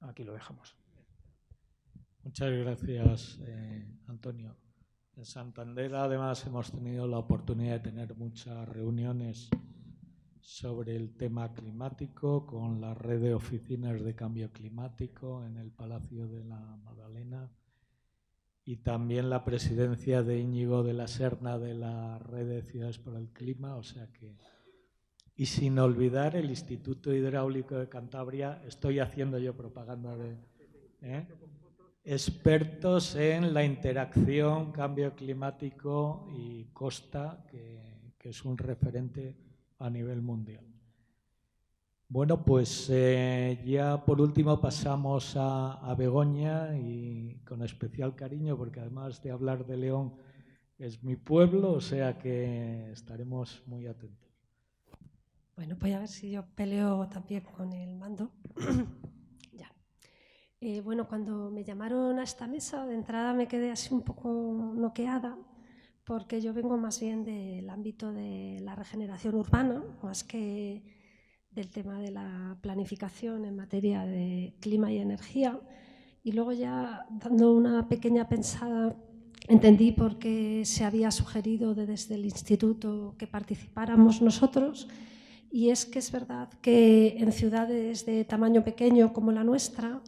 aquí lo dejamos. Muchas gracias, Antonio. En Santander, además, hemos tenido la oportunidad de tener muchas reuniones sobre el tema climático con la red de oficinas de cambio climático en el Palacio de la Magdalena, y también la presidencia de Íñigo de la Serna de la red de ciudades por el clima, o sea que, y sin olvidar el Instituto Hidráulico de Cantabria. Estoy haciendo yo propaganda de expertos en la interacción cambio climático y costa, que es un referente a nivel mundial. Bueno, pues ya por último pasamos a Begoña, y con especial cariño, porque además de hablar de León es mi pueblo, o sea que estaremos muy atentos. Bueno, voy a ver si yo peleo también con el mando. Ya. Bueno, cuando me llamaron a esta mesa, de entrada me quedé así un poco noqueada, porque yo vengo más bien del ámbito de la regeneración urbana, más que del tema de la planificación en materia de clima y energía. Y luego ya dando una pequeña pensada, entendí por qué se había sugerido desde el instituto que participáramos nosotros. Y es que es verdad que en ciudades de tamaño pequeño como la nuestra,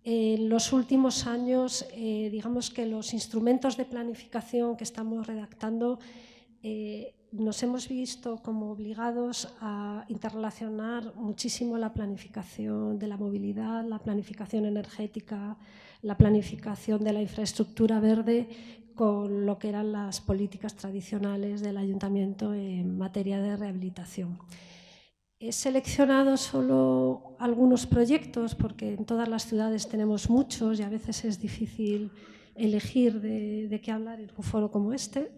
en los últimos años, digamos que los instrumentos de planificación que estamos redactando nos hemos visto como obligados a interrelacionar muchísimo la planificación de la movilidad, la planificación energética, la planificación de la infraestructura verde con lo que eran las políticas tradicionales del ayuntamiento en materia de rehabilitación. He seleccionado solo algunos proyectos porque en todas las ciudades tenemos muchos y a veces es difícil elegir de qué hablar en un foro como este.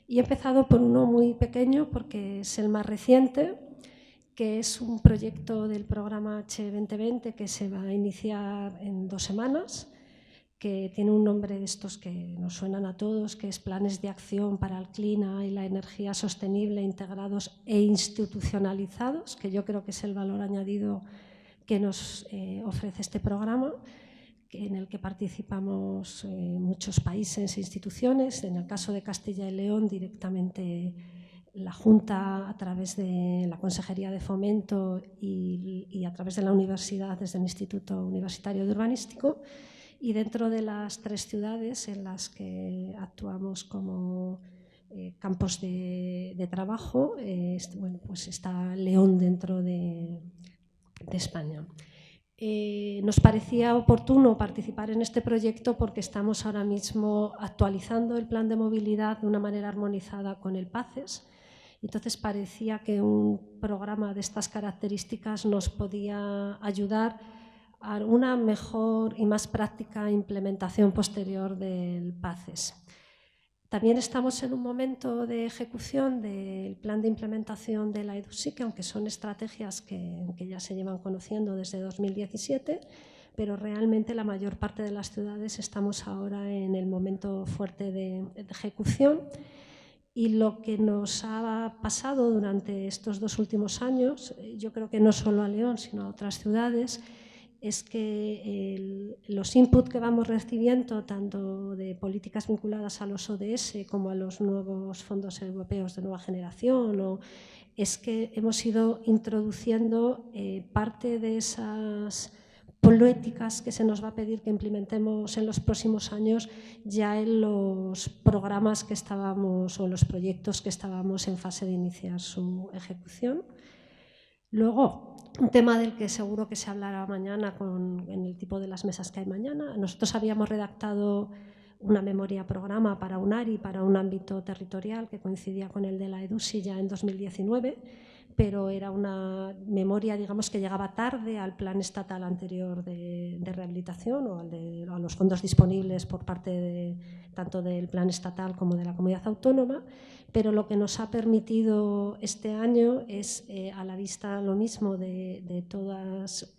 Y he empezado por uno muy pequeño porque es el más reciente, que es un proyecto del programa H2020 que se va a iniciar en 2 semanas, que tiene un nombre de estos que nos suenan a todos, que es Planes de Acción para el Clima y la Energía Sostenible integrados e institucionalizados, que yo creo que es el valor añadido que nos ofrece este programa, en el que participamos muchos países e instituciones. En el caso de Castilla y León, directamente la Junta a través de la Consejería de Fomento y a través de la universidad desde el Instituto Universitario de Urbanístico. Y dentro de las 3 ciudades en las que actuamos como campos de trabajo, bueno, pues está León dentro de España. Nos parecía oportuno participar en este proyecto porque estamos ahora mismo actualizando el plan de movilidad de una manera armonizada con el PACES. Entonces parecía que un programa de estas características nos podía ayudar a una mejor y más práctica implementación posterior del PACES. También estamos en un momento de ejecución del plan de implementación de la EDUSI, que aunque son estrategias que ya se llevan conociendo desde 2017, pero realmente la mayor parte de las ciudades estamos ahora en el momento fuerte de ejecución. Y lo que nos ha pasado durante estos 2 últimos años, yo creo que no solo a León, sino a otras ciudades, es que los inputs que vamos recibiendo, tanto de políticas vinculadas a los ODS como a los nuevos fondos europeos de nueva generación, es que hemos ido introduciendo parte de esas políticas que se nos va a pedir que implementemos en los próximos años ya en los programas que estábamos o los proyectos que estábamos en fase de iniciar su ejecución. Luego, un tema del que seguro que se hablará mañana en el tipo de las mesas que hay mañana. Nosotros habíamos redactado una memoria programa para un ARI, para un ámbito territorial que coincidía con el de la EDUSI ya en 2019, pero era una memoria, digamos, que llegaba tarde al plan estatal anterior de rehabilitación o a los fondos disponibles por parte tanto del plan estatal como de la comunidad autónoma. Pero lo que nos ha permitido este año es, a la vista lo mismo de todas,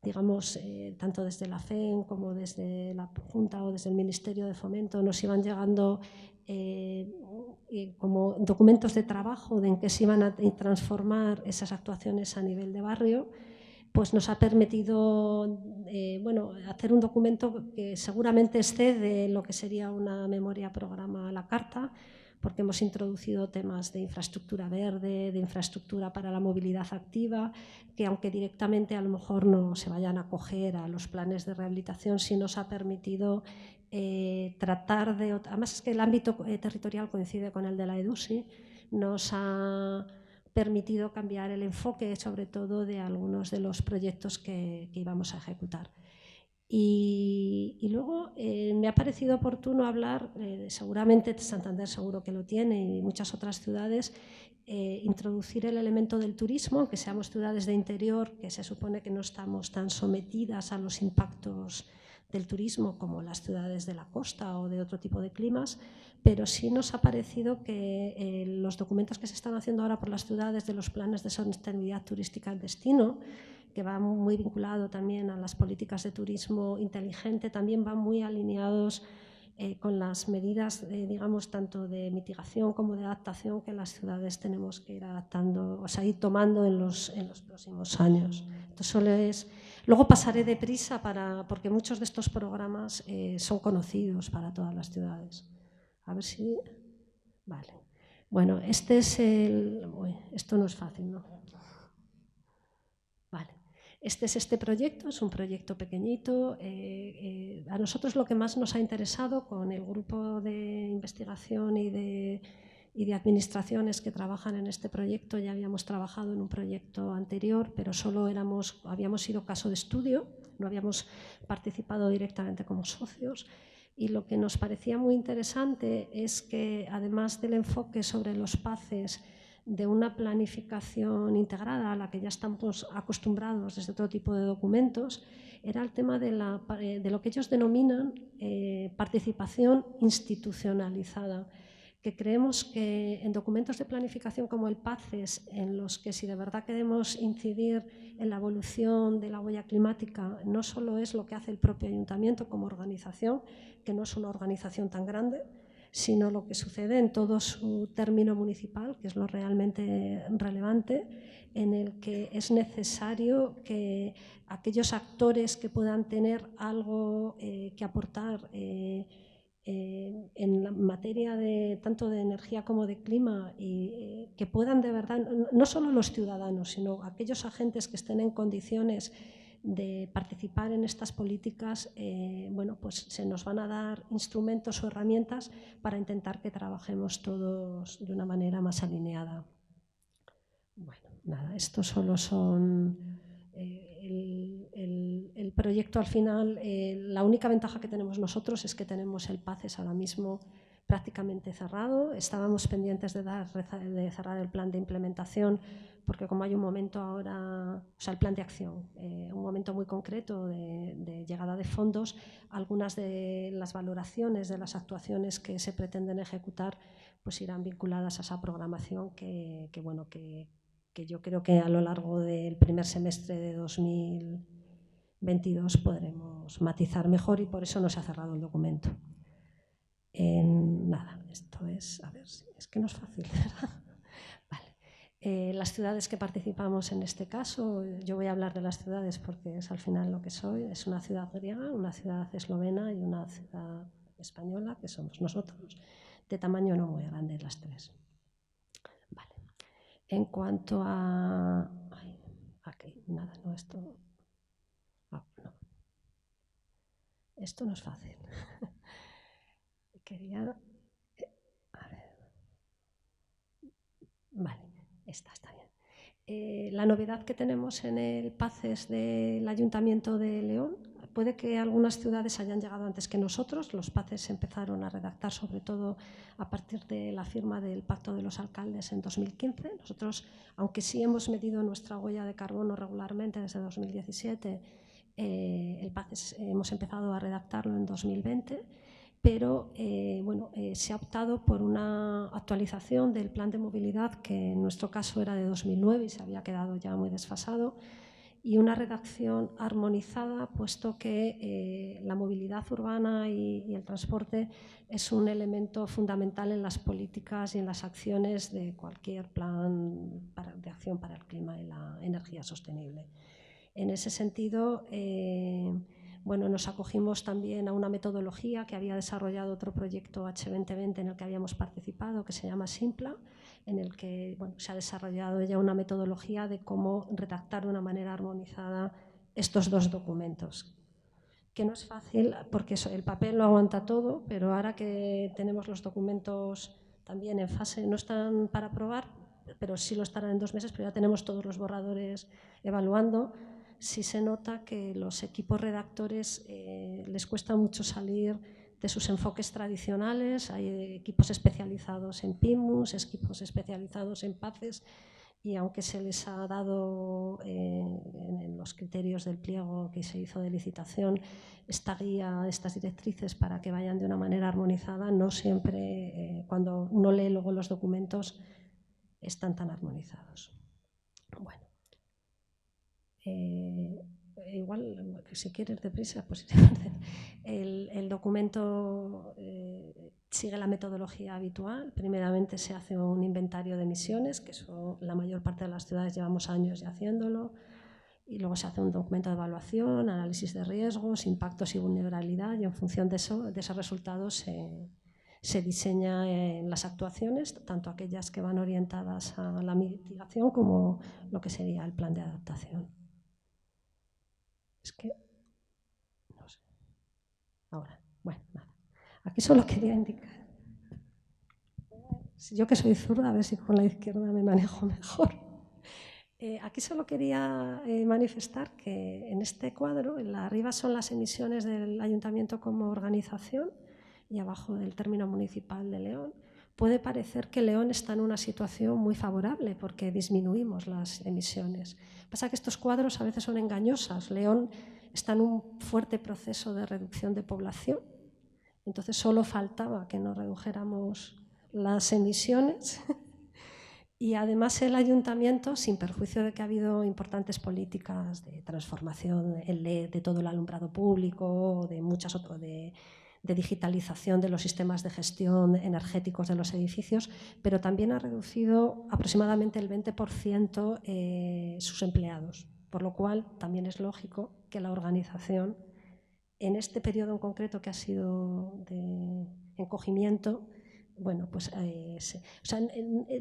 digamos, tanto desde la FEN como desde la Junta o desde el Ministerio de Fomento, nos iban llegando como documentos de trabajo de en qué se iban a transformar esas actuaciones a nivel de barrio, pues nos ha permitido bueno, hacer un documento que seguramente excede lo que sería una memoria programa a la carta, porque hemos introducido temas de infraestructura verde, de infraestructura para la movilidad activa, que aunque directamente a lo mejor no se vayan a acoger a los planes de rehabilitación, sí nos ha permitido tratar de... Además es que el ámbito territorial coincide con el de la EDUSI, nos ha permitido cambiar el enfoque, sobre todo de algunos de los proyectos que íbamos a ejecutar. Y luego me ha parecido oportuno hablar, seguramente Santander seguro que lo tiene y muchas otras ciudades, introducir el elemento del turismo, aunque seamos ciudades de interior, que se supone que no estamos tan sometidas a los impactos del turismo como las ciudades de la costa o de otro tipo de climas, pero sí nos ha parecido que los documentos que se están haciendo ahora por las ciudades de los planes de sostenibilidad turística del destino, que va muy vinculado también a las políticas de turismo inteligente, también van muy alineados con las medidas, digamos, tanto de mitigación como de adaptación que las ciudades tenemos que ir adaptando, o sea, ir tomando en los próximos años. Entonces, solo es... Luego pasaré deprisa porque muchos de estos programas son conocidos para todas las ciudades. A ver si... Vale. Bueno, este es el... Uy, esto no es fácil, ¿no? Vale. Este es este proyecto, es un proyecto pequeñito. A nosotros lo que más nos ha interesado con el grupo de investigación y de administraciones que trabajan en este proyecto, ya habíamos trabajado en un proyecto anterior, pero solo habíamos sido caso de estudio, no habíamos participado directamente como socios. Y lo que nos parecía muy interesante es que, además del enfoque sobre los PACES, de una planificación integrada a la que ya estamos acostumbrados desde todo tipo de documentos, era el tema de lo que ellos denominan participación institucionalizada, que creemos que en documentos de planificación como el PACES, en los que si de verdad queremos incidir en la evolución de la huella climática, no solo es lo que hace el propio ayuntamiento como organización, que no es una organización tan grande, sino lo que sucede en todo su término municipal, que es lo realmente relevante, en el que es necesario que aquellos actores que puedan tener algo que aportar en la materia tanto de energía como de clima, y que puedan de verdad, no solo los ciudadanos, sino aquellos agentes que estén en condiciones de participar en estas políticas, bueno, pues se nos van a dar instrumentos o herramientas para intentar que trabajemos todos de una manera más alineada. Bueno, nada, estos solo son el proyecto. Al final, la única ventaja que tenemos nosotros es que tenemos el PACES ahora mismo prácticamente cerrado. Estábamos pendientes de cerrar el plan de implementación, porque como hay un momento ahora, o sea, el plan de acción, un momento muy concreto de llegada de fondos, algunas de las valoraciones de las actuaciones que se pretenden ejecutar pues irán vinculadas a esa programación que yo creo que a lo largo del primer semestre de 2022 podremos matizar mejor, y por eso no se ha cerrado el documento. Nada, esto es, a ver, es que no es fácil, ¿verdad? Vale. Las ciudades que participamos en este caso, yo voy a hablar de las ciudades porque es al final lo que soy, es una ciudad griega, una ciudad eslovena y una ciudad española, que somos nosotros, de tamaño no muy grande las tres. Vale. En cuanto a... aquí, nada, no, esto... no. Esto no es fácil. Quería... a ver. Vale, esta está bien. La novedad que tenemos en el PACES del Ayuntamiento de León, puede que algunas ciudades hayan llegado antes que nosotros. Los PACES se empezaron a redactar sobre todo a partir de la firma del Pacto de los Alcaldes en 2015. Nosotros, aunque sí hemos medido nuestra huella de carbono regularmente desde 2017, el PACES hemos empezado a redactarlo en 2020. Pero se ha optado por una actualización del plan de movilidad, que en nuestro caso era de 2009 y se había quedado ya muy desfasado, y una redacción armonizada, puesto que la movilidad urbana y el transporte es un elemento fundamental en las políticas y en las acciones de cualquier plan de acción para el clima y la energía sostenible. En ese sentido, nos acogimos también a una metodología que había desarrollado otro proyecto H2020 en el que habíamos participado, que se llama Simpla, en el que se ha desarrollado ya una metodología de cómo redactar de una manera armonizada estos dos documentos. Que no es fácil porque el papel lo aguanta todo, pero ahora que tenemos los documentos también en fase, no están para aprobar, pero sí lo estarán en 2 meses, pero ya tenemos todos los borradores evaluando. Sí se nota que los equipos redactores les cuesta mucho salir de sus enfoques tradicionales. Hay equipos especializados en PIMUS, equipos especializados en PACES, y aunque se les ha dado en los criterios del pliego que se hizo de licitación esta guía, estas directrices para que vayan de una manera armonizada, no siempre, cuando uno lee luego los documentos, están tan armonizados. Bueno. igual, si quieres deprisa, pues el documento sigue la metodología habitual. Primeramente se hace un inventario de emisiones, que eso la mayor parte de las ciudades llevamos años ya haciéndolo, y luego se hace un documento de evaluación, análisis de riesgos, impactos y vulnerabilidad, y en función de esos resultados se diseñan las actuaciones, tanto aquellas que van orientadas a la mitigación como lo que sería el plan de adaptación. Es que, no sé, ahora, bueno, nada. Aquí solo quería indicar, yo que soy zurda, a ver si con la izquierda me manejo mejor. Aquí solo quería manifestar que en este cuadro, arriba son las emisiones del Ayuntamiento como organización y abajo del término municipal de León. Puede parecer que León está en una situación muy favorable porque disminuimos las emisiones. Pasa que estos cuadros a veces son engañosos. León está en un fuerte proceso de reducción de población, entonces solo faltaba que no redujéramos las emisiones. Y además el ayuntamiento, sin perjuicio de que ha habido importantes políticas de transformación de todo el alumbrado público, de muchas otras, de digitalización de los sistemas de gestión energéticos de los edificios, pero también ha reducido aproximadamente el 20% sus empleados, por lo cual también es lógico que la organización, en este periodo en concreto que ha sido de encogimiento, bueno, pues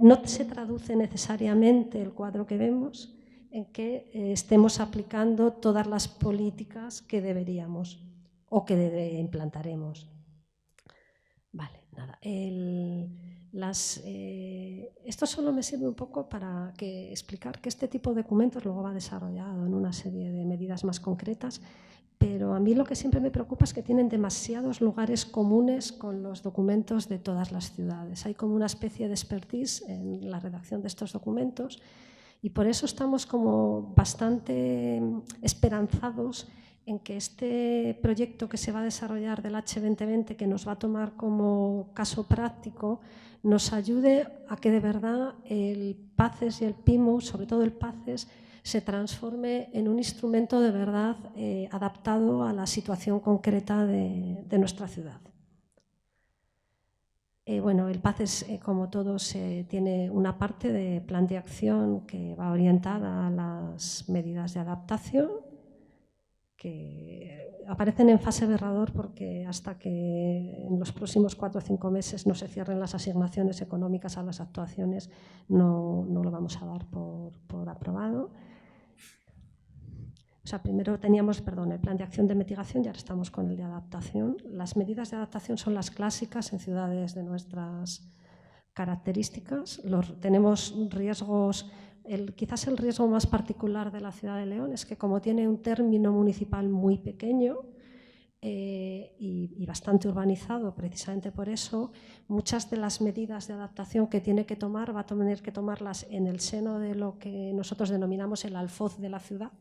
no se traduce necesariamente el cuadro que vemos en que estemos aplicando todas las políticas que deberíamos o que implantaremos. Vale, nada. Esto solo me sirve un poco para explicar que este tipo de documentos luego va desarrollado en una serie de medidas más concretas, pero a mí lo que siempre me preocupa es que tienen demasiados lugares comunes con los documentos de todas las ciudades. Hay como una especie de expertise en la redacción de estos documentos y por eso estamos como bastante esperanzados en que este proyecto que se va a desarrollar del H2020, que nos va a tomar como caso práctico, nos ayude a que de verdad el PACES y el PIMU, sobre todo el PACES, se transforme en un instrumento de verdad adaptado a la situación concreta de nuestra ciudad. Bueno, el PACES, como todos, tiene una parte de plan de acción que va orientada a las medidas de adaptación, que aparecen en fase borrador porque hasta que en los próximos 4 o 5 meses no se cierren las asignaciones económicas a las actuaciones, no lo vamos a dar por aprobado. O sea, primero teníamos, el plan de acción de mitigación y ahora estamos con el de adaptación. Las medidas de adaptación son las clásicas en ciudades de nuestras características. Tenemos riesgos, quizás el riesgo más particular de la ciudad de León es que como tiene un término municipal muy pequeño y bastante urbanizado, precisamente por eso, muchas de las medidas de adaptación que tiene que tomar va a tener que tomarlas en el seno de lo que nosotros denominamos el alfoz de la ciudad.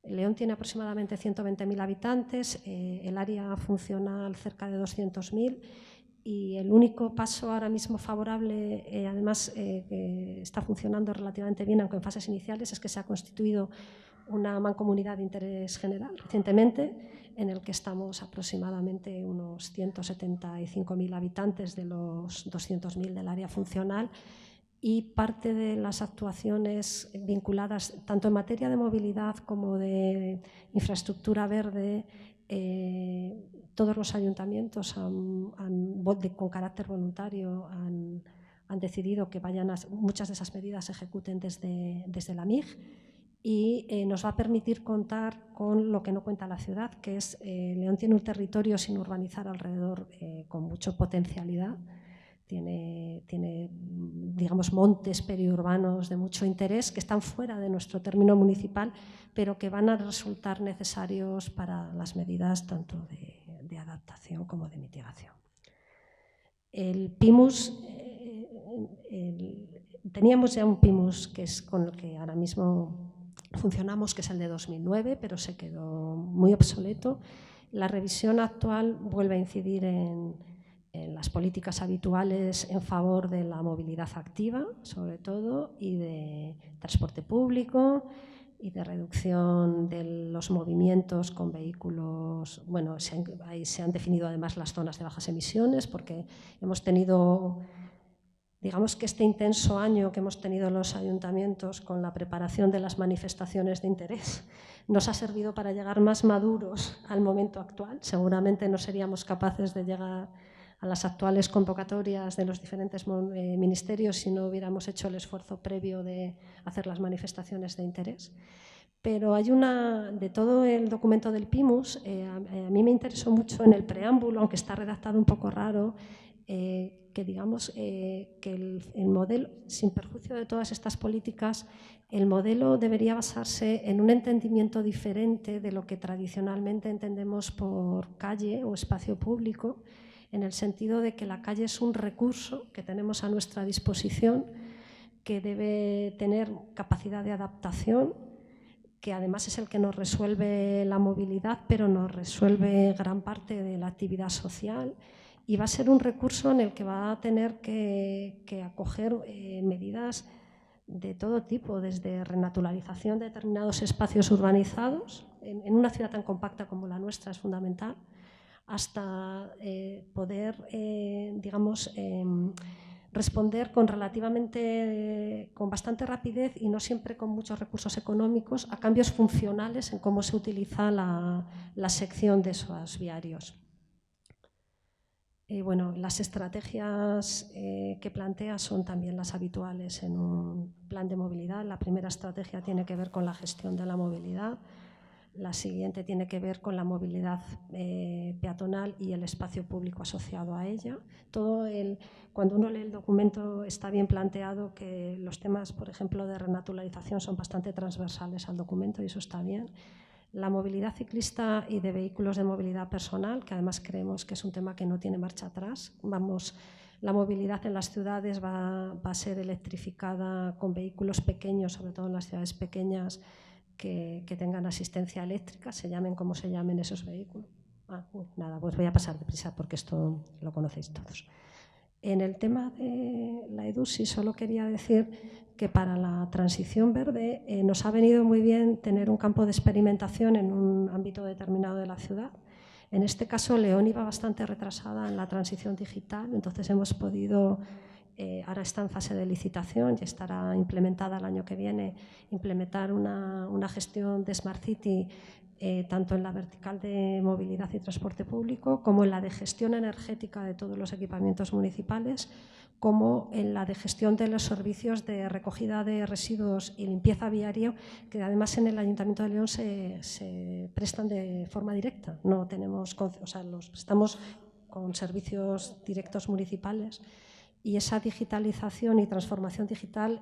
León tiene aproximadamente 120.000 habitantes, el área funcional cerca de 200.000 y el único paso ahora mismo favorable, además que está funcionando relativamente bien, aunque en fases iniciales, es que se ha constituido una mancomunidad de interés general recientemente, en el que estamos aproximadamente unos 175.000 habitantes de los 200.000 del área funcional. Y parte de las actuaciones vinculadas tanto en materia de movilidad como de infraestructura verde, todos los ayuntamientos con carácter voluntario han decidido que muchas de esas medidas se ejecuten desde la MIG y nos va a permitir contar con lo que no cuenta la ciudad, que es León tiene un territorio sin urbanizar alrededor con mucha potencialidad. Tiene, digamos, montes periurbanos de mucho interés que están fuera de nuestro término municipal, pero que van a resultar necesarios para las medidas tanto de adaptación como de mitigación. El PIMUS, teníamos ya un PIMUS que es con el que ahora mismo funcionamos, que es el de 2009, pero se quedó muy obsoleto. La revisión actual vuelve a incidir en las políticas habituales en favor de la movilidad activa, sobre todo, y de transporte público, y de reducción de los movimientos con vehículos. Bueno, ahí se han definido además las zonas de bajas emisiones, porque hemos tenido, digamos que este intenso año que hemos tenido los ayuntamientos con la preparación de las manifestaciones de interés nos ha servido para llegar más maduros al momento actual. Seguramente no seríamos capaces de llegar a las actuales convocatorias de los diferentes ministerios si no hubiéramos hecho el esfuerzo previo de hacer las manifestaciones de interés. Pero hay de todo el documento del PIMUS, a mí me interesó mucho en el preámbulo, aunque está redactado un poco raro, que digamos que el modelo, sin perjuicio de todas estas políticas, el modelo debería basarse en un entendimiento diferente de lo que tradicionalmente entendemos por calle o espacio público, en el sentido de que la calle es un recurso que tenemos a nuestra disposición, que debe tener capacidad de adaptación, que además es el que nos resuelve la movilidad, pero nos resuelve gran parte de la actividad social, y va a ser un recurso en el que va a tener que acoger medidas de todo tipo, desde renaturalización de determinados espacios urbanizados, en una ciudad tan compacta como la nuestra es fundamental, hasta poder, digamos, responder con bastante rapidez y no siempre con muchos recursos económicos a cambios funcionales en cómo se utiliza la sección de esos viarios. Bueno, las estrategias que plantea son también las habituales en un plan de movilidad. La primera estrategia tiene que ver con la gestión de la movilidad. La siguiente tiene que ver con la movilidad peatonal y el espacio público asociado a ella. Cuando uno lee el documento está bien planteado que los temas, por ejemplo, de renaturalización son bastante transversales al documento y eso está bien. La movilidad ciclista y de vehículos de movilidad personal, que además creemos que es un tema que no tiene marcha atrás. La movilidad en las ciudades va a ser electrificada con vehículos pequeños, sobre todo en las ciudades pequeñas, que tengan asistencia eléctrica, se llamen como se llamen esos vehículos. Nada, pues voy a pasar deprisa porque esto lo conocéis todos. En el tema de la EDUSI solo quería decir que para la transición verde nos ha venido muy bien tener un campo de experimentación en un ámbito determinado de la ciudad. En este caso, León iba bastante retrasada en la transición digital, entonces hemos podido, ahora está en fase de licitación y estará implementada el año que viene, implementar una gestión de Smart City tanto en la vertical de movilidad y transporte público como en la de gestión energética de todos los equipamientos municipales, como en la de gestión de los servicios de recogida de residuos y limpieza viario, que además en el Ayuntamiento de León se prestan de forma directa. No tenemos, los prestamos con servicios directos municipales. Y esa digitalización y transformación digital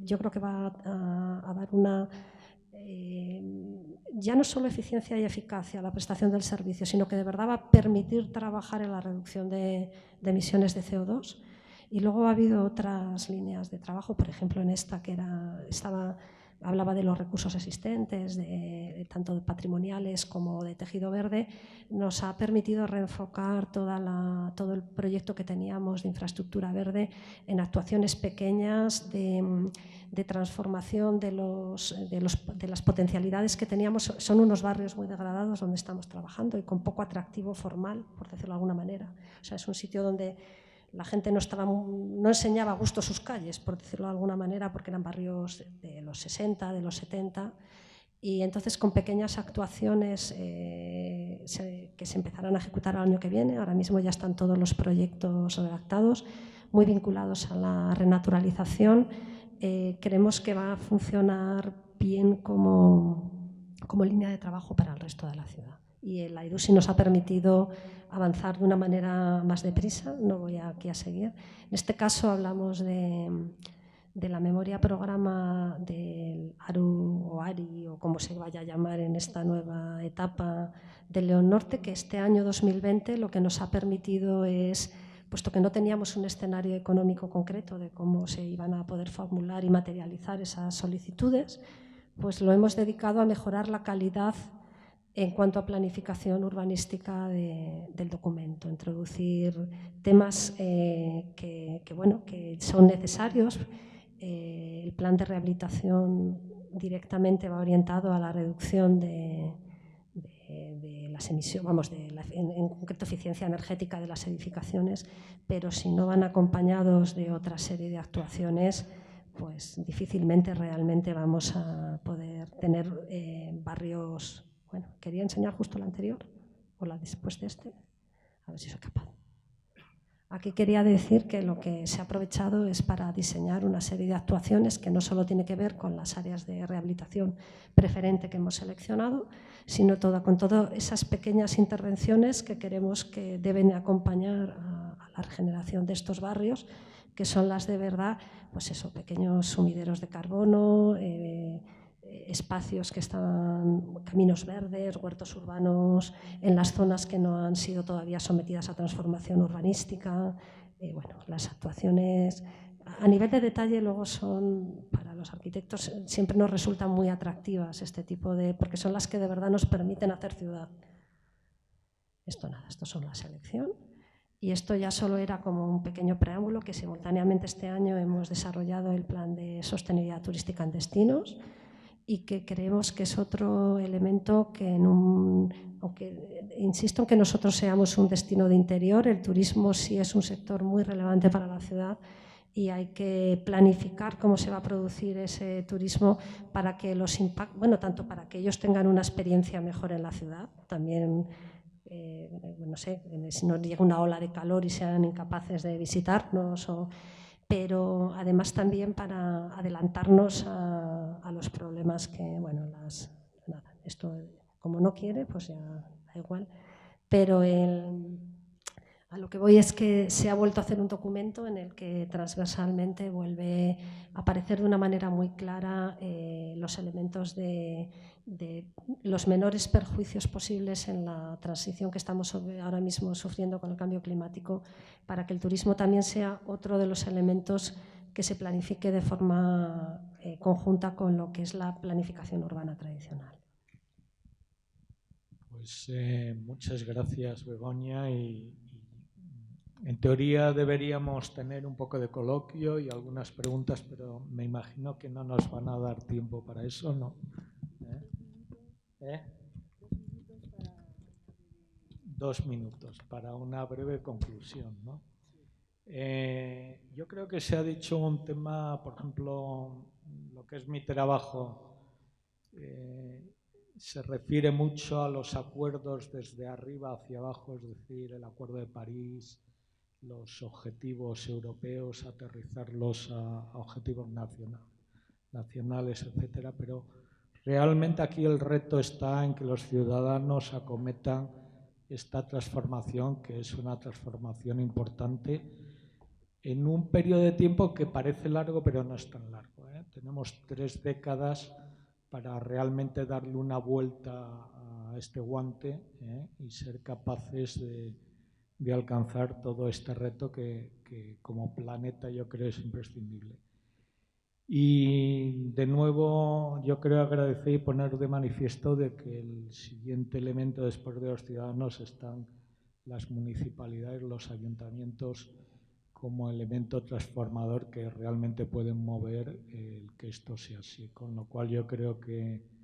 yo creo que va a dar una ya no solo eficiencia y eficacia a la prestación del servicio, sino que de verdad va a permitir trabajar en la reducción de emisiones de CO2. Y luego ha habido otras líneas de trabajo, por ejemplo en esta que hablaba de los recursos existentes, tanto patrimoniales como de tejido verde. Nos ha permitido reenfocar todo el proyecto que teníamos de infraestructura verde en actuaciones pequeñas de transformación de las potencialidades que teníamos. Son unos barrios muy degradados donde estamos trabajando y con poco atractivo formal, por decirlo de alguna manera. O sea, es un sitio donde la gente no enseñaba a gusto sus calles, por decirlo de alguna manera, porque eran barrios de los 60, de los 70, y entonces con pequeñas actuaciones que se empezarán a ejecutar el año que viene. Ahora mismo ya están todos los proyectos redactados, muy vinculados a la renaturalización. Creemos que va a funcionar bien como línea de trabajo para el resto de la ciudad. Y la EDUSI nos ha permitido avanzar de una manera más deprisa. No voy aquí a seguir. En este caso hablamos de la memoria programa del ARU o ARI, o como se vaya a llamar en esta nueva etapa de León Norte, que este año 2020 lo que nos ha permitido es, puesto que no teníamos un escenario económico concreto de cómo se iban a poder formular y materializar esas solicitudes, pues lo hemos dedicado a mejorar la calidad en cuanto a planificación urbanística del documento, introducir temas que son necesarios. El plan de rehabilitación directamente va orientado a la reducción de las emisiones, en concreto eficiencia energética de las edificaciones, pero si no van acompañados de otra serie de actuaciones, pues difícilmente realmente vamos a poder tener barrios. Bueno, quería enseñar justo la anterior o la después de este, a ver si soy capaz. Aquí quería decir que lo que se ha aprovechado es para diseñar una serie de actuaciones que no solo tiene que ver con las áreas de rehabilitación preferente que hemos seleccionado, sino con todas esas pequeñas intervenciones que queremos que deben acompañar a la regeneración de estos barrios, que son las de verdad, pues eso, pequeños sumideros de carbono, espacios que están, caminos verdes, huertos urbanos, en las zonas que no han sido todavía sometidas a transformación urbanística. Bueno, las actuaciones a nivel de detalle luego son, para los arquitectos, siempre nos resultan muy atractivas este tipo de, porque son las que de verdad nos permiten hacer ciudad. Esto nada, esto son la selección. Y esto ya solo era como un pequeño preámbulo que simultáneamente este año hemos desarrollado el plan de sostenibilidad turística en destinos, y que creemos que es otro elemento que aunque insisto en que nosotros seamos un destino de interior, el turismo sí es un sector muy relevante para la ciudad y hay que planificar cómo se va a producir ese turismo para que los impactos, bueno, tanto para que ellos tengan una experiencia mejor en la ciudad, también, no sé, si no llega una ola de calor y sean incapaces de visitarnos pero además también para adelantarnos a los problemas que, bueno, nada, esto como no quiere, pues ya da igual. Pero a lo que voy es que se ha vuelto a hacer un documento en el que transversalmente vuelve a aparecer de una manera muy clara los elementos de los menores perjuicios posibles en la transición que estamos ahora mismo sufriendo con el cambio climático, para que el turismo también sea otro de los elementos que se planifique de forma conjunta con lo que es la planificación urbana tradicional. Pues muchas gracias, Begoña, y en teoría deberíamos tener un poco de coloquio y algunas preguntas, pero me imagino que no nos van a dar tiempo para eso, ¿no? ¿Eh? 2 minutos para una breve conclusión, ¿no? Yo creo que se ha dicho un tema, por ejemplo, lo que es mi trabajo, se refiere mucho a los acuerdos desde arriba hacia abajo, es decir, el Acuerdo de París, los objetivos europeos, aterrizarlos a objetivos nacionales, etcétera, pero realmente aquí el reto está en que los ciudadanos acometan esta transformación, que es una transformación importante, en un periodo de tiempo que parece largo, pero no es tan largo, ¿eh? Tenemos 3 décadas para realmente darle una vuelta a este guante, y ser capaces de alcanzar todo este reto que como planeta yo creo es imprescindible. Y de nuevo yo creo agradecer y poner de manifiesto de que el siguiente elemento después de los ciudadanos están las municipalidades, los ayuntamientos, como elemento transformador que realmente pueden mover el que esto sea así. Con lo cual yo creo que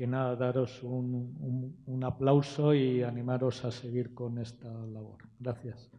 nada, daros un aplauso y animaros a seguir con esta labor. Gracias.